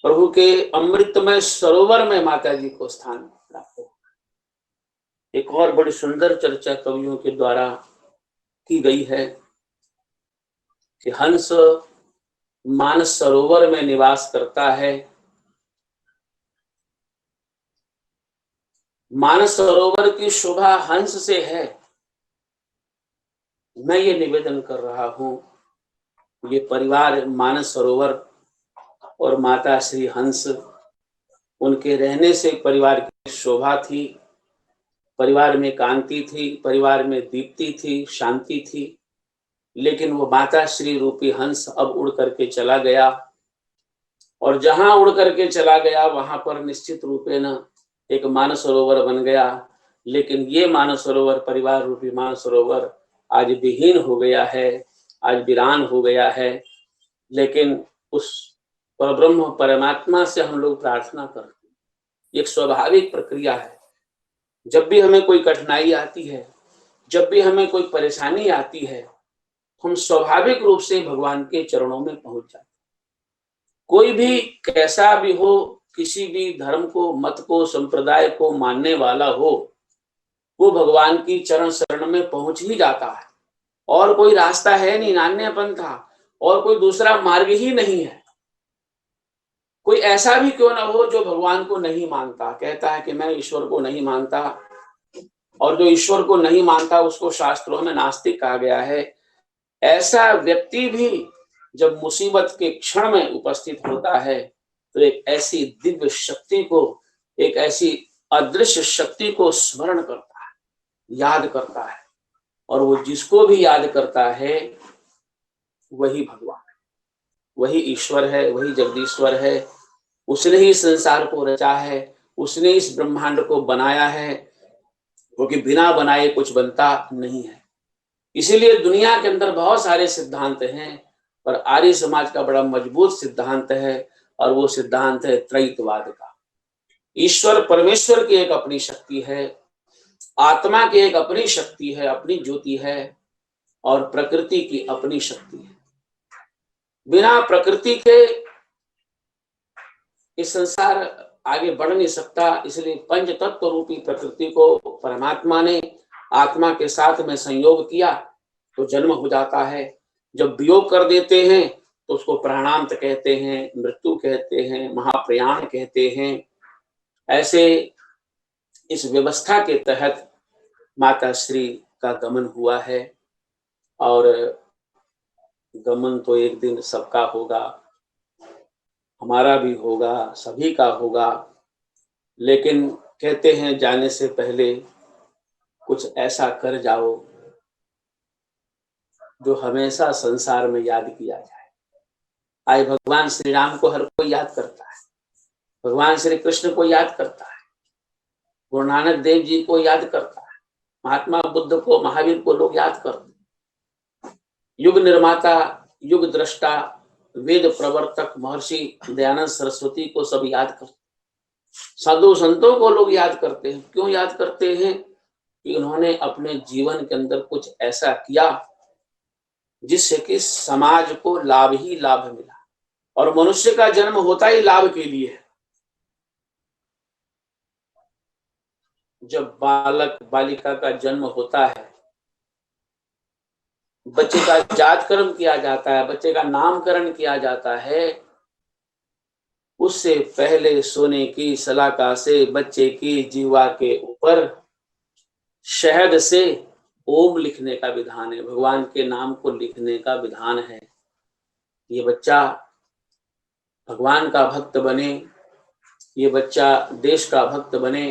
Speaker 3: प्रभु के अमृतमय सरोवर में माता जी को स्थान प्राप्त हो। एक और बड़ी सुंदर चर्चा कवियों के द्वारा की गई है कि हंस मानस सरोवर में निवास करता है। मानस सरोवर की शोभा हंस से है। मैं ये निवेदन कर रहा हूं, ये परिवार मानस सरोवर और माता श्री हंस, उनके रहने से परिवार की शोभा थी, परिवार में कांति थी, परिवार में दीप्ति थी, शांति थी। लेकिन वो माता श्री रूपी हंस अब उड़ करके चला गया और जहां उड़ करके चला गया वहां पर निश्चित रूपे न एक मानस सरोवर बन गया। लेकिन ये मानस सरोवर, परिवार रूपी मानस सरोवर आज विहीन हो गया है, आज वीरान हो गया है। लेकिन उस परब्रह्म परमात्मा से हम लोग प्रार्थना करते हैं। एक स्वाभाविक प्रक्रिया है। जब भी हमें कोई कठिनाई आती है, जब भी हमें कोई परेशानी आती है, हम स्वाभाविक रूप से भगवान के चरणों में पहुंच जाते हैं। कोई भी कैसा भी हो, किसी भी धर्म को, मत को, संप्रदाय को मानने वाला हो, वो भगवान की चरण शरण में पहुंच ही जाता है। और कोई रास्ता है नहीं, नान्य पंथा, और कोई दूसरा मार्ग ही नहीं है। कोई ऐसा भी क्यों ना हो जो भगवान को नहीं मानता, कहता है कि मैं ईश्वर को नहीं मानता, और जो ईश्वर को नहीं मानता उसको शास्त्रों में नास्तिक कहा गया है। ऐसा व्यक्ति भी जब मुसीबत के क्षण में उपस्थित होता है तो एक ऐसी दिव्य शक्ति को, एक ऐसी अदृश्य शक्ति को स्मरण करता है, याद करता है। और वो जिसको भी याद करता है वही भगवान है, वही ईश्वर है, वही जगदीश्वर है। उसने ही संसार को रचा है, उसने इस ब्रह्मांड को बनाया है, क्योंकि बिना बनाए कुछ बनता नहीं है। इसीलिए दुनिया के अंदर बहुत सारे सिद्धांत हैं, पर आर्य समाज का बड़ा मजबूत सिद्धांत है और वो सिद्धांत है त्रैतवाद का। ईश्वर परमेश्वर की एक अपनी शक्ति है, आत्मा की एक अपनी शक्ति है, अपनी ज्योति है, और प्रकृति की अपनी शक्ति है। बिना प्रकृति के इस संसार आगे बढ़ नहीं सकता। इसलिए पंच तत्व रूपी प्रकृति को परमात्मा ने आत्मा के साथ में संयोग किया तो जन्म हो जाता है। जब वियोग कर देते हैं तो उसको प्राणांत कहते हैं, मृत्यु कहते हैं, महाप्रयाण कहते हैं। ऐसे इस व्यवस्था के तहत माता श्री का गमन हुआ है, और गमन तो एक दिन सबका होगा, हमारा भी होगा, सभी का होगा। लेकिन कहते हैं जाने से पहले कुछ ऐसा कर जाओ जो हमेशा संसार में याद किया जाए। आज भगवान श्री राम को हर कोई याद करता है, भगवान श्री कृष्ण को याद करता है, गुरु नानक देव जी को याद करता है, महात्मा बुद्ध को, महावीर को लोग याद करते हैं। युग निर्माता, युग दृष्टा, वेद प्रवर्तक महर्षि दयानंद सरस्वती को सब याद करते हैं। साधु संतों को लोग याद करते हैं। क्यों याद करते हैं? कि उन्होंने अपने जीवन के अंदर कुछ ऐसा किया जिससे कि समाज को लाभ ही लाभ मिला। और मनुष्य का जन्म होता ही लाभ के लिए है। जब बालक बालिका का जन्म होता है, बच्चे का जातकर्म किया जाता है, बच्चे का नामकरण किया जाता है, उससे पहले सोने की सलाका से बच्चे की जीवा के ऊपर शहद से ओम लिखने का विधान है, भगवान के नाम को लिखने का विधान है। ये बच्चा भगवान का भक्त बने, ये बच्चा देश का भक्त बने,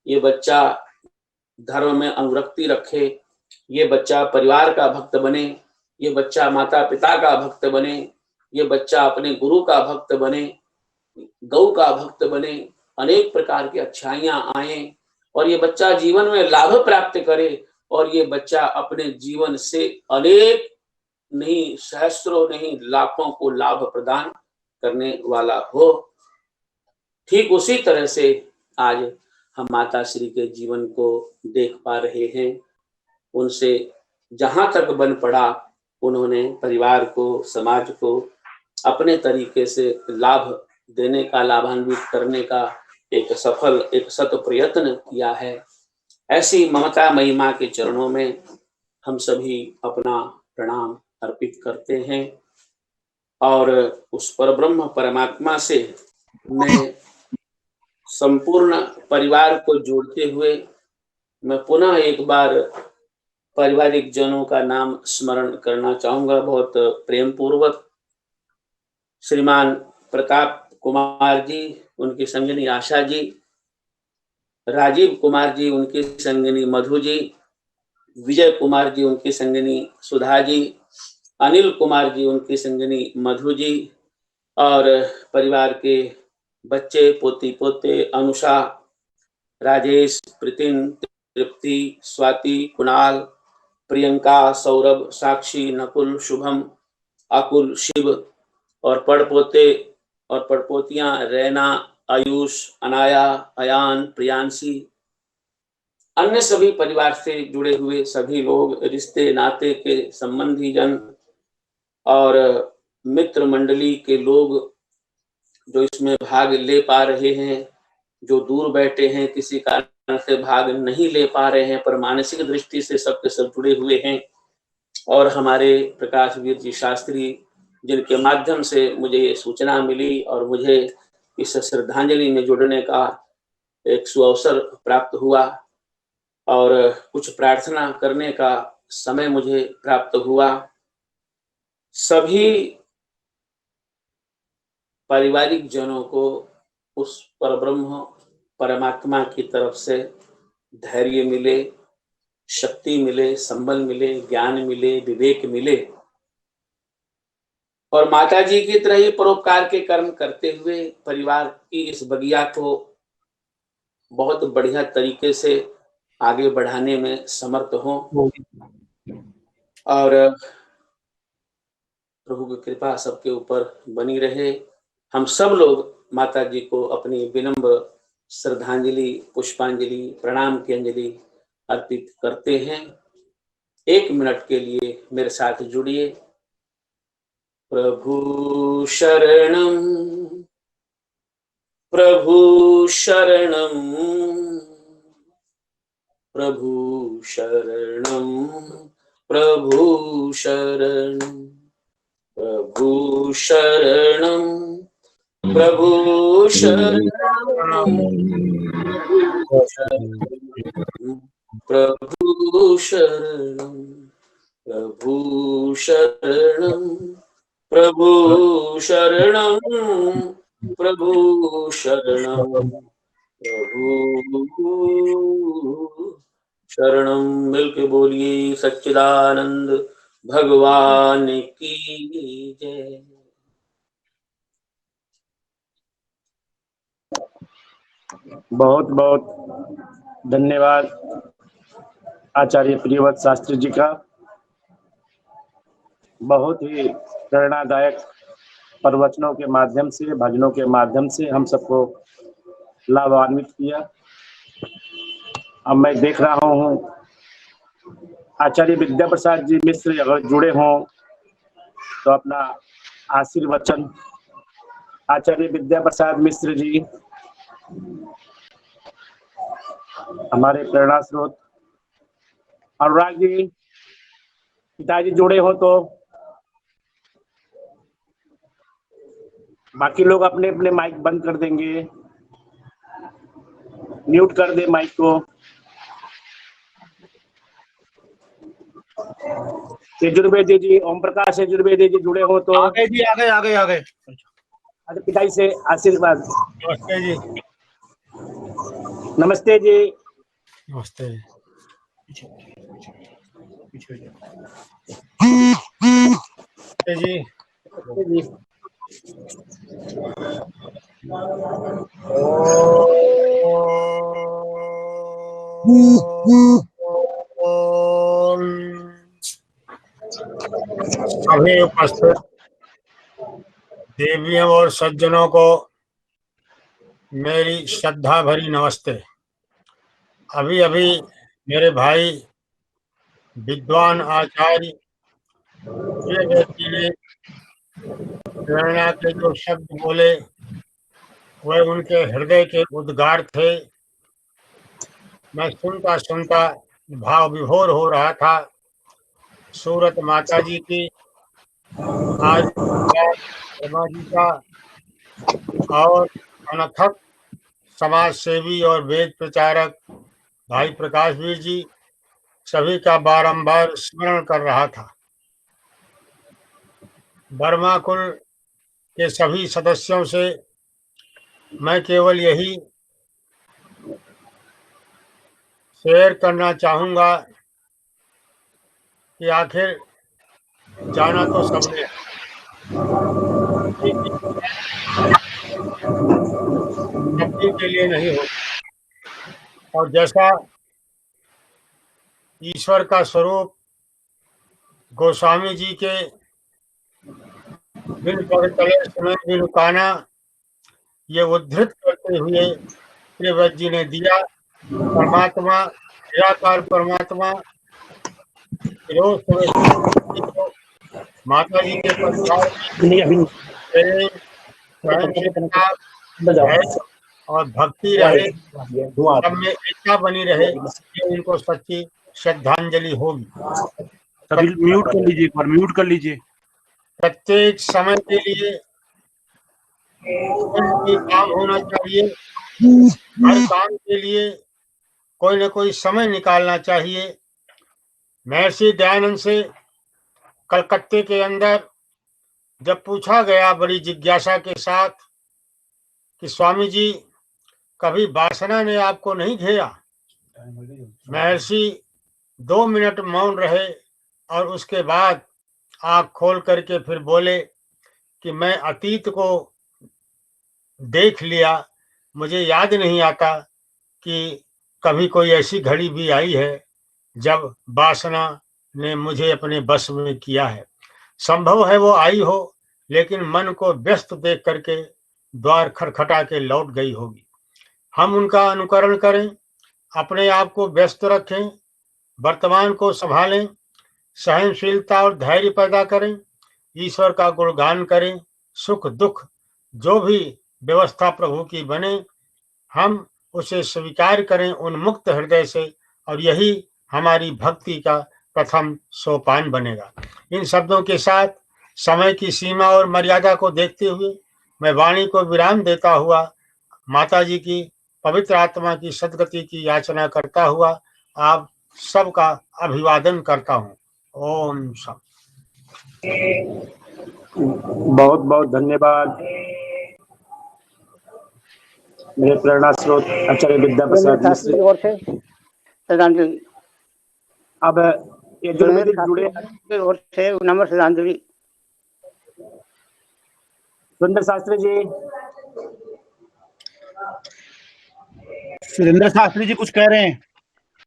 Speaker 3: ये बच्चा धर्म में अनुरक्ति रखे, ये बच्चा परिवार का भक्त बने, ये बच्चा माता पिता का भक्त बने, ये बच्चा अपने गुरु का भक्त बने, गौ का भक्त बने, अनेक प्रकार की अच्छाइयां आए और ये बच्चा जीवन में लाभ प्राप्त करे और ये बच्चा अपने जीवन से अनेक नहीं, सहस्त्रों नहीं, लाखों को लाभ प्रदान करने वाला हो। ठीक उसी तरह से आज हम माता श्री के जीवन को देख पा रहे हैं। उनसे जहां तक बन पड़ा, उन्होंने परिवार को, समाज को अपने तरीके से लाभ देने का, लाभान्वित करने का एक सत प्रयत्न किया है। ऐसी ममता महिमा के चरणों में हम सभी अपना प्रणाम अर्पित करते हैं और उस परब्रह्म परमात्मा से मैं संपूर्ण परिवार को जोड़ते हुए मैं पुनः एक बार पारिवारिक जनों का नाम स्मरण करना चाहूंगा बहुत प्रेम पूर्वक। श्रीमान प्रताप कुमार जी, उनकी संगिनी आशा जी, राजीव कुमार जी, उनकी संगिनी मधु जी, विजय कुमार जी, उनकी संगिनी सुधा जी, अनिल कुमार जी, उनकी संगिनी मधु जी और परिवार के बच्चे, पोती पोते, अनुषा, राजेश, प्रीतिन, तृप्ति, स्वाति, कुणाल, प्रियंका, सौरभ, साक्षी, नकुल, शुभम, अकुल, शिव और पड़पोते और पड़पोतियां रैना, आयुष, अनाया, अयान, प्रियांशी, अन्य सभी परिवार से जुड़े हुए सभी लोग, रिश्ते नाते के संबंधी जन और मित्र मंडली के लोग जो इसमें भाग ले पा रहे हैं, जो दूर बैठे हैं, किसी कारण से भाग नहीं ले पा रहे हैं पर मानसिक दृष्टि से सबके सब जुड़े हुए हैं, और हमारे प्रकाश वीर जी शास्त्री जिनके माध्यम से मुझे ये सूचना मिली और मुझे इस श्रद्धांजलि में जुड़ने का एक सुअवसर प्राप्त हुआ और कुछ प्रार्थना करने का समय मुझे प्राप्त हुआ। सभी पारिवारिक जनों को उस परब्रह्म परमात्मा की तरफ से धैर्य मिले, शक्ति मिले, संबल मिले, ज्ञान मिले, विवेक मिले और माता जी की तरह ही परोपकार के कर्म करते हुए परिवार की इस बगिया को बहुत बढ़िया तरीके से आगे बढ़ाने में समर्थ हों और प्रभु की कृपा सबके ऊपर बनी रहे। हम सब लोग माता जी को अपनी विनम्र श्रद्धांजलि, पुष्पांजलि, प्रणाम की अंजलि अर्पित करते हैं। 1 मिनट के लिए मेरे साथ जुड़िए। प्रभु शरणम, प्रभु शरणम, प्रभु शरणम, प्रभु शरणम, प्रभु शरणम, प्रभु शरणम, प्रभु शरणम, प्रभु शरणम, प्रभु शरणम, प्रभु शरणम, प्रभु शरणम। मिलके बोलिए सच्चिदानंद भगवान की जय।
Speaker 1: बहुत बहुत धन्यवाद आचार्य प्रियव्रत शास्त्री जी का। बहुत ही प्रेरणादायक प्रवचनों के माध्यम से, भजनों के माध्यम से हम सबको लाभान्वित किया। अब मैं देख रहा हूँ आचार्य विद्या प्रसाद जी मिश्र अगर जुड़े हों तो अपना आशीर्वचन। आचार्य विद्या प्रसाद मिश्र जी हमारे प्रेरणा स्रोत। अनुराग जी, पिताजी जुड़े हो तो बाकी लोग अपने अपने माइक बंद कर देंगे, म्यूट कर दे माइक को। यजुर्वेदी जी, ओम प्रकाश यजुर्वेदी जी जुड़े हो तो
Speaker 2: आगे जी, आगे आगे आगे।
Speaker 1: अरे पिताजी से आशीर्वाद।
Speaker 2: नमस्ते जी।
Speaker 1: नमस्ते जी।
Speaker 2: नमस्ते जी।
Speaker 1: जी
Speaker 2: सभी उपस्थित देवियों और सज्जनों को मेरी श्रद्धा भरी नमस्ते। अभी अभी मेरे भाई विद्वान आचार्य प्रियव्रत जी ने प्रेरणा के जो शब्द बोले वह उनके हृदय के उद्गार थे। मैं सुनता सुनता भाव विभोर हो रहा था। सूरत माता जी की, आज शर्मा जी का और अनथक समाज सेवी और वेद प्रचारक भाई प्रकाश वीर जी, सभी का बारंबार स्मरण कर रहा था। बर्मा कुल के सभी सदस्यों से मैं केवल यही शेयर करना चाहूंगा कि आखिर जाना तो सबने, सबके के लिए नहीं हो। और जैसा ईश्वर का स्वरूप गोस्वामी जी के बिन पगतले समय बिन काना ये उद्धृत करते हुए प्रियव्रत जी ने दिया। परमात्मा, निराकार परमात्मा रोज माता जी के परिवार में प्रेम, सहनशीलता, धैर्य और भक्ति रहे, सब में एकता बनी रहे, ये उनको सच्ची श्रद्धांजलि होगी।
Speaker 1: सभी म्यूट कर लीजिए, एक बार म्यूट कर लीजिए।
Speaker 2: प्रत्येक समय के लिए कोई न कोई काम होना चाहिए, हर काम के लिए कोई न कोई समय निकालना चाहिए। महर्षि दयानंद से कलकत्ते के अंदर जब पूछा गया बड़ी जिज्ञासा के साथ कि स्वामी जी कभी वासना ने आपको नहीं घेरा, महर्षि 2 मिनट मौन रहे और उसके बाद आंख खोल करके फिर बोले कि मैं अतीत को देख लिया, मुझे याद नहीं आता कि कभी कोई ऐसी घड़ी भी आई है जब वासना ने मुझे अपने बस में किया है। संभव है वो आई हो, लेकिन मन को व्यस्त देख करके द्वार खटखटा के लौट गई होगी। हम उनका अनुकरण करें, अपने आप को व्यस्त रखें, वर्तमान को संभालें, सहनशीलता और धैर्य पैदा करें, ईश्वर का गुणगान करें, सुख दुख जो भी व्यवस्था प्रभु की बने हम उसे स्वीकार करें उन्मुक्त हृदय से, और यही हमारी भक्ति का प्रथम सोपान बनेगा। इन शब्दों के साथ समय की सीमा और मर्यादा को देखते हुए मैं वाणी को विराम देता हुआ माता जी की पवित्र आत्मा की सद्गति की याचना करता हुआ आप सबका अभिवादन करता हूँ। ओम शांति।
Speaker 1: बहुत बहुत धन्यवाद मेरे प्रेरणा स्रोत आचार्य विद्या प्रसाद मिश्र।
Speaker 4: और से श्रद्धांजलि।
Speaker 1: अब यजुर्वेदी जुड़े
Speaker 4: की ओर से नम्र श्रद्धांजलि।
Speaker 1: सुंदर शास्त्री जी,
Speaker 5: सुरेंद्र शास्त्री जी कुछ कह रहे हैं।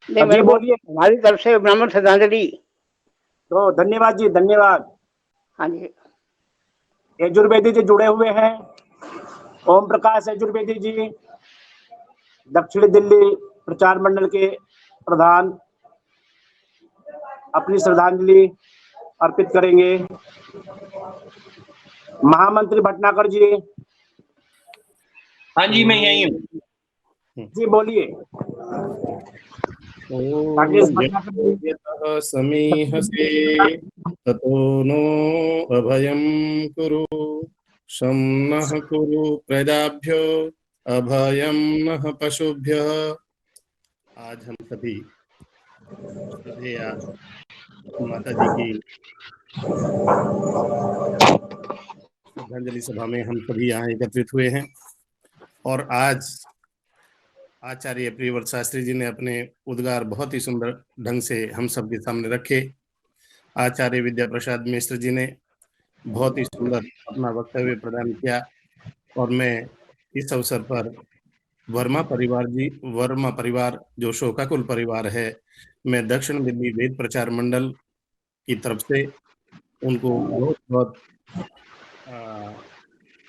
Speaker 4: नहीं,
Speaker 1: जी बोलिए।
Speaker 4: हमारी तरफ से नम्र श्रद्धांजलि।
Speaker 1: तो धन्यवाद जी, धन्यवाद।
Speaker 4: हाँ जी,
Speaker 1: यजुर्वेदी जी जुड़े हुए हैं। ओम प्रकाश यजुर्वेदी जी दक्षिण दिल्ली प्रचार मंडल के प्रधान अपनी श्रद्धांजलि अर्पित करेंगे। महामंत्री भटनागर जी।
Speaker 6: हाँ जी, मैं यही हूँ।
Speaker 1: जी बोलिए। राकेश भटनागर जी।
Speaker 7: यतः समीहसे ततो नो अभयं कुरु शं नः कुरु प्रजाभ्यो अभयं नः पशुभ्यः। आज हम सभी श्रद्धेया माता जी की श्रद्धांजलि सभा में हम सभी यहाँ एकत्रित हुए हैं और आज आचार्य प्रियव्रत शास्त्री जी ने अपने उद्गार बहुत ही सुंदर ढंग से हम सबके सामने रखे। आचार्य विद्या प्रसाद मिश्र जी ने बहुत ही सुंदर अपना वक्तव्य प्रदान किया और मैं इस अवसर पर वर्मा परिवार जो शोकाकुल परिवार है, मैं दक्षिण दिल्ली वेद प्रचार मंडल की तरफ से उनको बहुत बहुत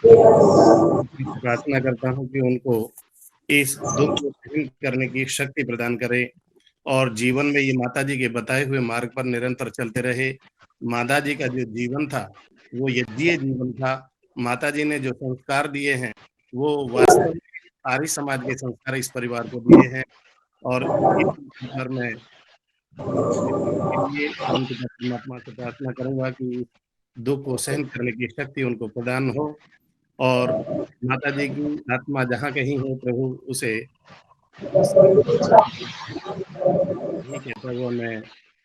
Speaker 7: प्रार्थना करता हूँ कि उनको इस दुख को सहन करने की शक्ति प्रदान करे और जीवन में ये माता जी के बताए हुए मार्ग पर निरंतर चलते रहे। माता जी का जो जीवन था वो यज्ञीय जीवन था। माता जी ने जो संस्कार दिए हैं वो वास्तव में आर्य समाज के संस्कार इस परिवार को दिए हैं और इस पर मैं परमात्मा से प्रार्थना करूंगा कि दुख को सहन करने की शक्ति उनको प्रदान हो और माता जी की आत्मा जहाँ कहीं हो प्रभु उसे यही कहता हुआ मैं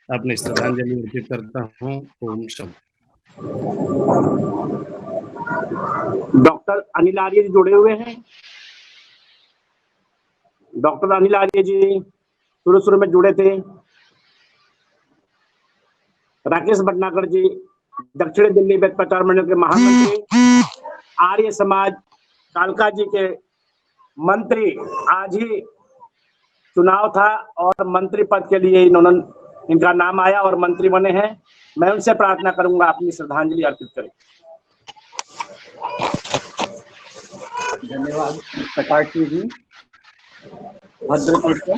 Speaker 7: अपनी श्रद्धांजलि अर्पित करता हूँ। ओम शम।
Speaker 1: डॉक्टर अनिल आर्य जी जुड़े हुए हैं। डॉक्टर अनिल आर्य जी शुरू में जुड़े थे। राकेश भटनागर जी दक्षिण दिल्ली वेद प्रचार मंडल के महामंत्री, आर्य समाज कालका जी के मंत्री। आज ही चुनाव था और मंत्री पद के लिए इनका नाम आया और मंत्री बने हैं। मैं उनसे प्रार्थना करूंगा अपनी श्रद्धांजलि अर्पित करें।
Speaker 6: धन्यवाद प्रकाश जी, भद्रपुर से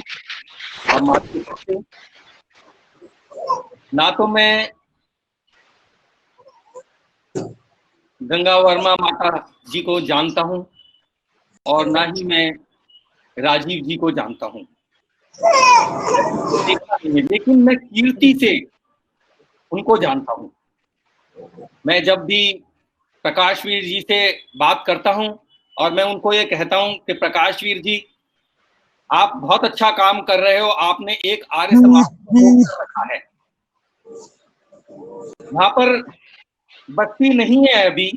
Speaker 6: और मातृपुर से। ना तो मैं गंगा वर्मा माता जी को जानता हूं और ना ही मैं राजीव जी को जानता हूं, लेकिन मैं कीर्ति से उनको जानता हूं। मैं जब भी प्रकाशवीर जी से बात करता हूं और मैं उनको ये कहता हूं कि प्रकाशवीर जी आप बहुत अच्छा काम कर रहे हो, आपने एक आर्य समाज को रखा है। वहां पर बस्ती नहीं है अभी,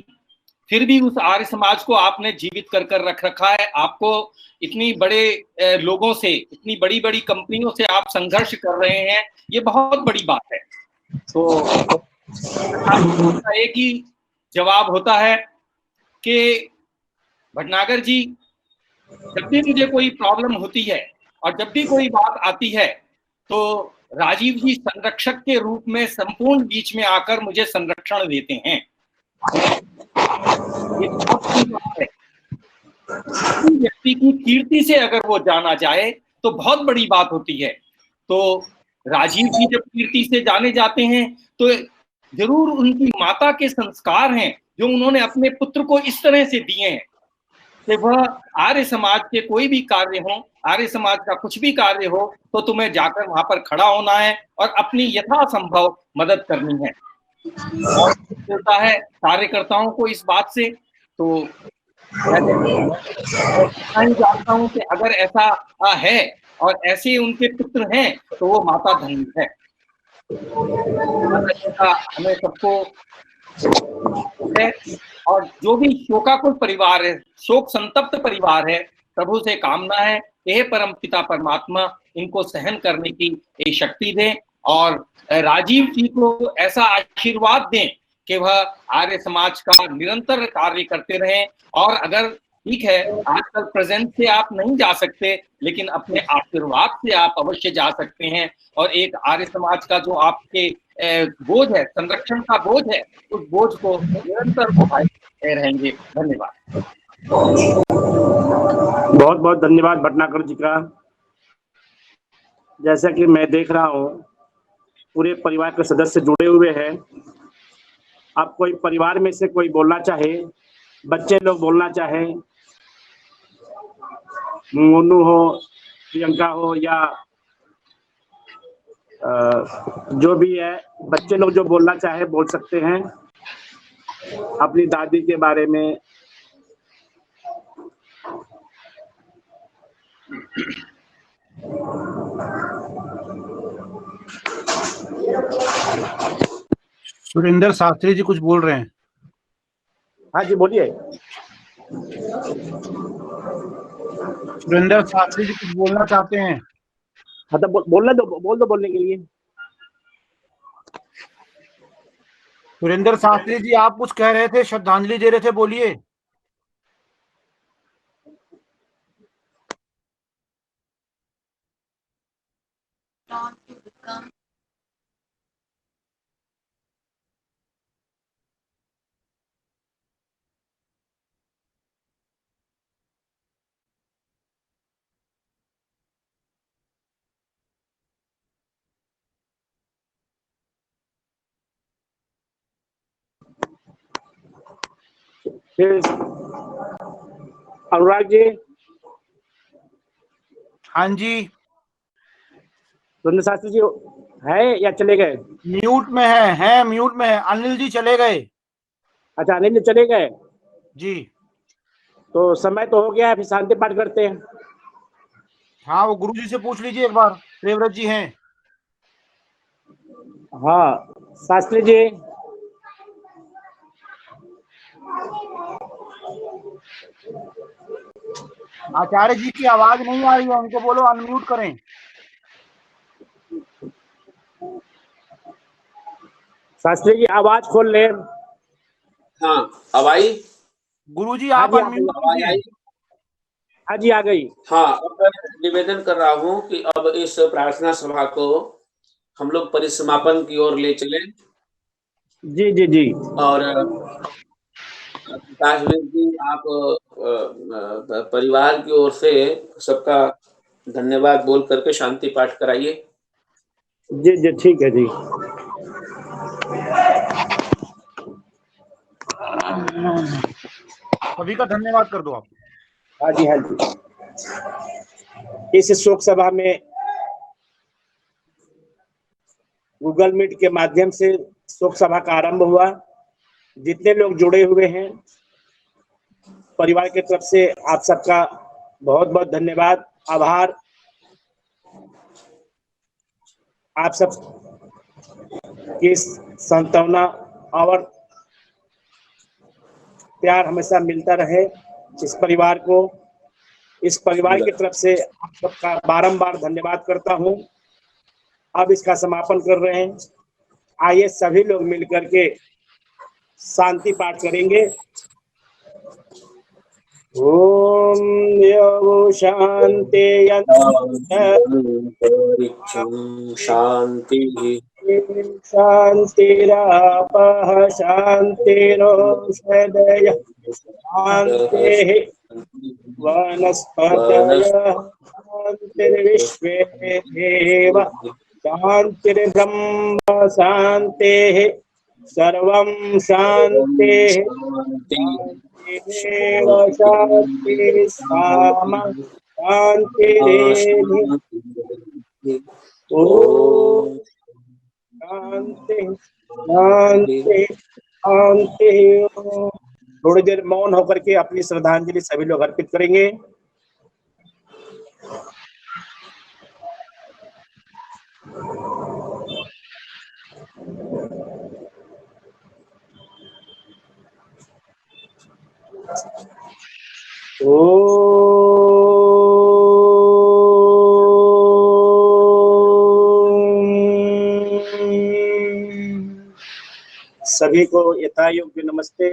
Speaker 6: फिर भी उस आर्य समाज को आपने जीवित कर रख रखा है। आपको इतनी बड़े लोगों से, इतनी बड़ी बड़ी कंपनियों से आप संघर्ष कर रहे हैं, ये बहुत बड़ी बात है। तो एक ही जवाब होता है कि भटनागर जी, जब भी मुझे कोई प्रॉब्लम होती है और जब भी कोई बात आती है तो राजीव जी संरक्षक के रूप में संपूर्ण बीच में आकर मुझे संरक्षण देते हैं। ये बहुत बड़ी बात है। व्यक्ति की कीर्ति से अगर वो जाना जाए तो बहुत बड़ी बात होती है। तो राजीव जी जब कीर्ति से जाने जाते हैं तो जरूर उनकी माता के संस्कार हैं जो उन्होंने अपने पुत्र को इस तरह से दिए हैं कि वह आर्य समाज के कोई भी कार्य हो, आर्य समाज का कुछ भी कार्य हो तो तुम्हें जाकर वहां पर खड़ा होना है और अपनी यथासंभव मदद करनी है। और मिलता है कार्यकर्ताओं को इस बात से। तो मैं जानता हूं कि अगर ऐसा है और ऐसे उनके पुत्र हैं तो वो माता धन्य है। हमें सबको है और जो भी शोकाकुल परिवार है, शोक संतप्त परिवार है, प्रभु से कामना है कि हे परम पिता परमात्मा इनको सहन करने की शक्ति दें और राजीव जी को ऐसा आशीर्वाद दें कि वह आर्य समाज का निरंतर कार्य करते रहें। और अगर ठीक है, आजकल प्रेजेंट से आप नहीं जा सकते, लेकिन अपने आशीर्वाद से आप अवश्य जा सकते हैं। और एक आर्य समाज का जो आपके बोझ है, संरक्षण का बोझ है, उस बोझ को निरंतर उठाते रहेंगे। धन्यवाद।
Speaker 1: बहुत बहुत धन्यवाद भटनागर जी का। जैसा कि मैं देख रहा हूँ पूरे परिवार के सदस्य जुड़े हुए हैं। आप कोई परिवार में से कोई बोलना चाहे, बच्चे लोग बोलना चाहे, मोनू हो, प्रियंका हो, या जो भी है, बच्चे लोग जो बोलना चाहे बोल सकते हैं अपनी दादी के बारे में।
Speaker 5: सुरेंद्र शास्त्री जी कुछ बोल रहे हैं।
Speaker 1: हाँ जी बोलिए।
Speaker 5: सुरेंद्र शास्त्री जी कुछ बोलना चाहते हैं।
Speaker 1: हाँ तो बोलने दो, बोल दो बोलने के लिए।
Speaker 5: सुरेंद्र शास्त्री जी आप कुछ कह रहे थे, श्रद्धांजलि दे रहे थे, बोलिए।
Speaker 1: फिर अनुराग जी।
Speaker 5: हाँ जी,
Speaker 1: सुरेंद्र शास्त्री जी है या चले गए?
Speaker 5: म्यूट में है म्यूट में है। अनिल जी चले गए।
Speaker 1: अच्छा अनिल जी चले गए।
Speaker 5: जी
Speaker 1: तो समय तो हो गया है, फिर शांति पाठ करते हैं।
Speaker 5: हाँ, वो गुरु जी से पूछ लीजिए एक बार, प्रियव्रत जी हैं।
Speaker 1: हाँ शास्त्री जी।
Speaker 5: आचार्य जी की आवाज नहीं आ रही है, उनको बोलो अनम्यूट करें।
Speaker 1: शास्त्री जी आवाज खोल ले।
Speaker 3: हाँ, अब आई?
Speaker 5: गुरु जी
Speaker 1: हाँ
Speaker 5: आप
Speaker 1: जी आ गई,
Speaker 5: अनम्यूट
Speaker 3: आवाज
Speaker 5: कीजिए।
Speaker 3: आई?
Speaker 1: हाँ जी आ गई।
Speaker 3: हाँ, अब मैं निवेदन कर रहा हूँ कि अब इस प्रार्थना सभा को हम लोग परिसमापन की ओर ले चलें।
Speaker 1: जी जी जी।
Speaker 3: और प्रकाशवीर जी, आप परिवार की ओर से सबका धन्यवाद बोल करके शांति पाठ कराइए।
Speaker 1: जी जी ठीक है जी।
Speaker 5: सभी का धन्यवाद कर दो आप।
Speaker 1: हाँ जी हाँ जी। इस शोक सभा में गूगल मीट के माध्यम से शोक सभा का आरंभ हुआ। जितने लोग जुड़े हुए हैं परिवार की तरफ से आप सबका बहुत बहुत धन्यवाद, आभार। आप सब की सांत्वना और प्यार हमेशा मिलता रहे इस परिवार को। इस परिवार की तरफ से आप सबका बारंबार धन्यवाद करता हूं। अब इसका समापन कर रहे हैं। आइए सभी लोग मिलकर के शांति पाठ करेंगे। ओम यो शांति
Speaker 3: शांति
Speaker 1: शांतिरापः शांतिरोषधयः शान्तिः वनस्पतयः शान्तिर्विश्वे देव शान्तिर्ब्रह्म शान्तिः सर्वं शान्तिः शान्तिरेव शान्तिः सामा शान्तिरेधि ओम शांति शांति शांति। थोड़ी देर मौन होकर के अपनी श्रद्धांजलि सभी लोग अर्पित करेंगे। ओम सभी को यथा योग्य नमस्ते।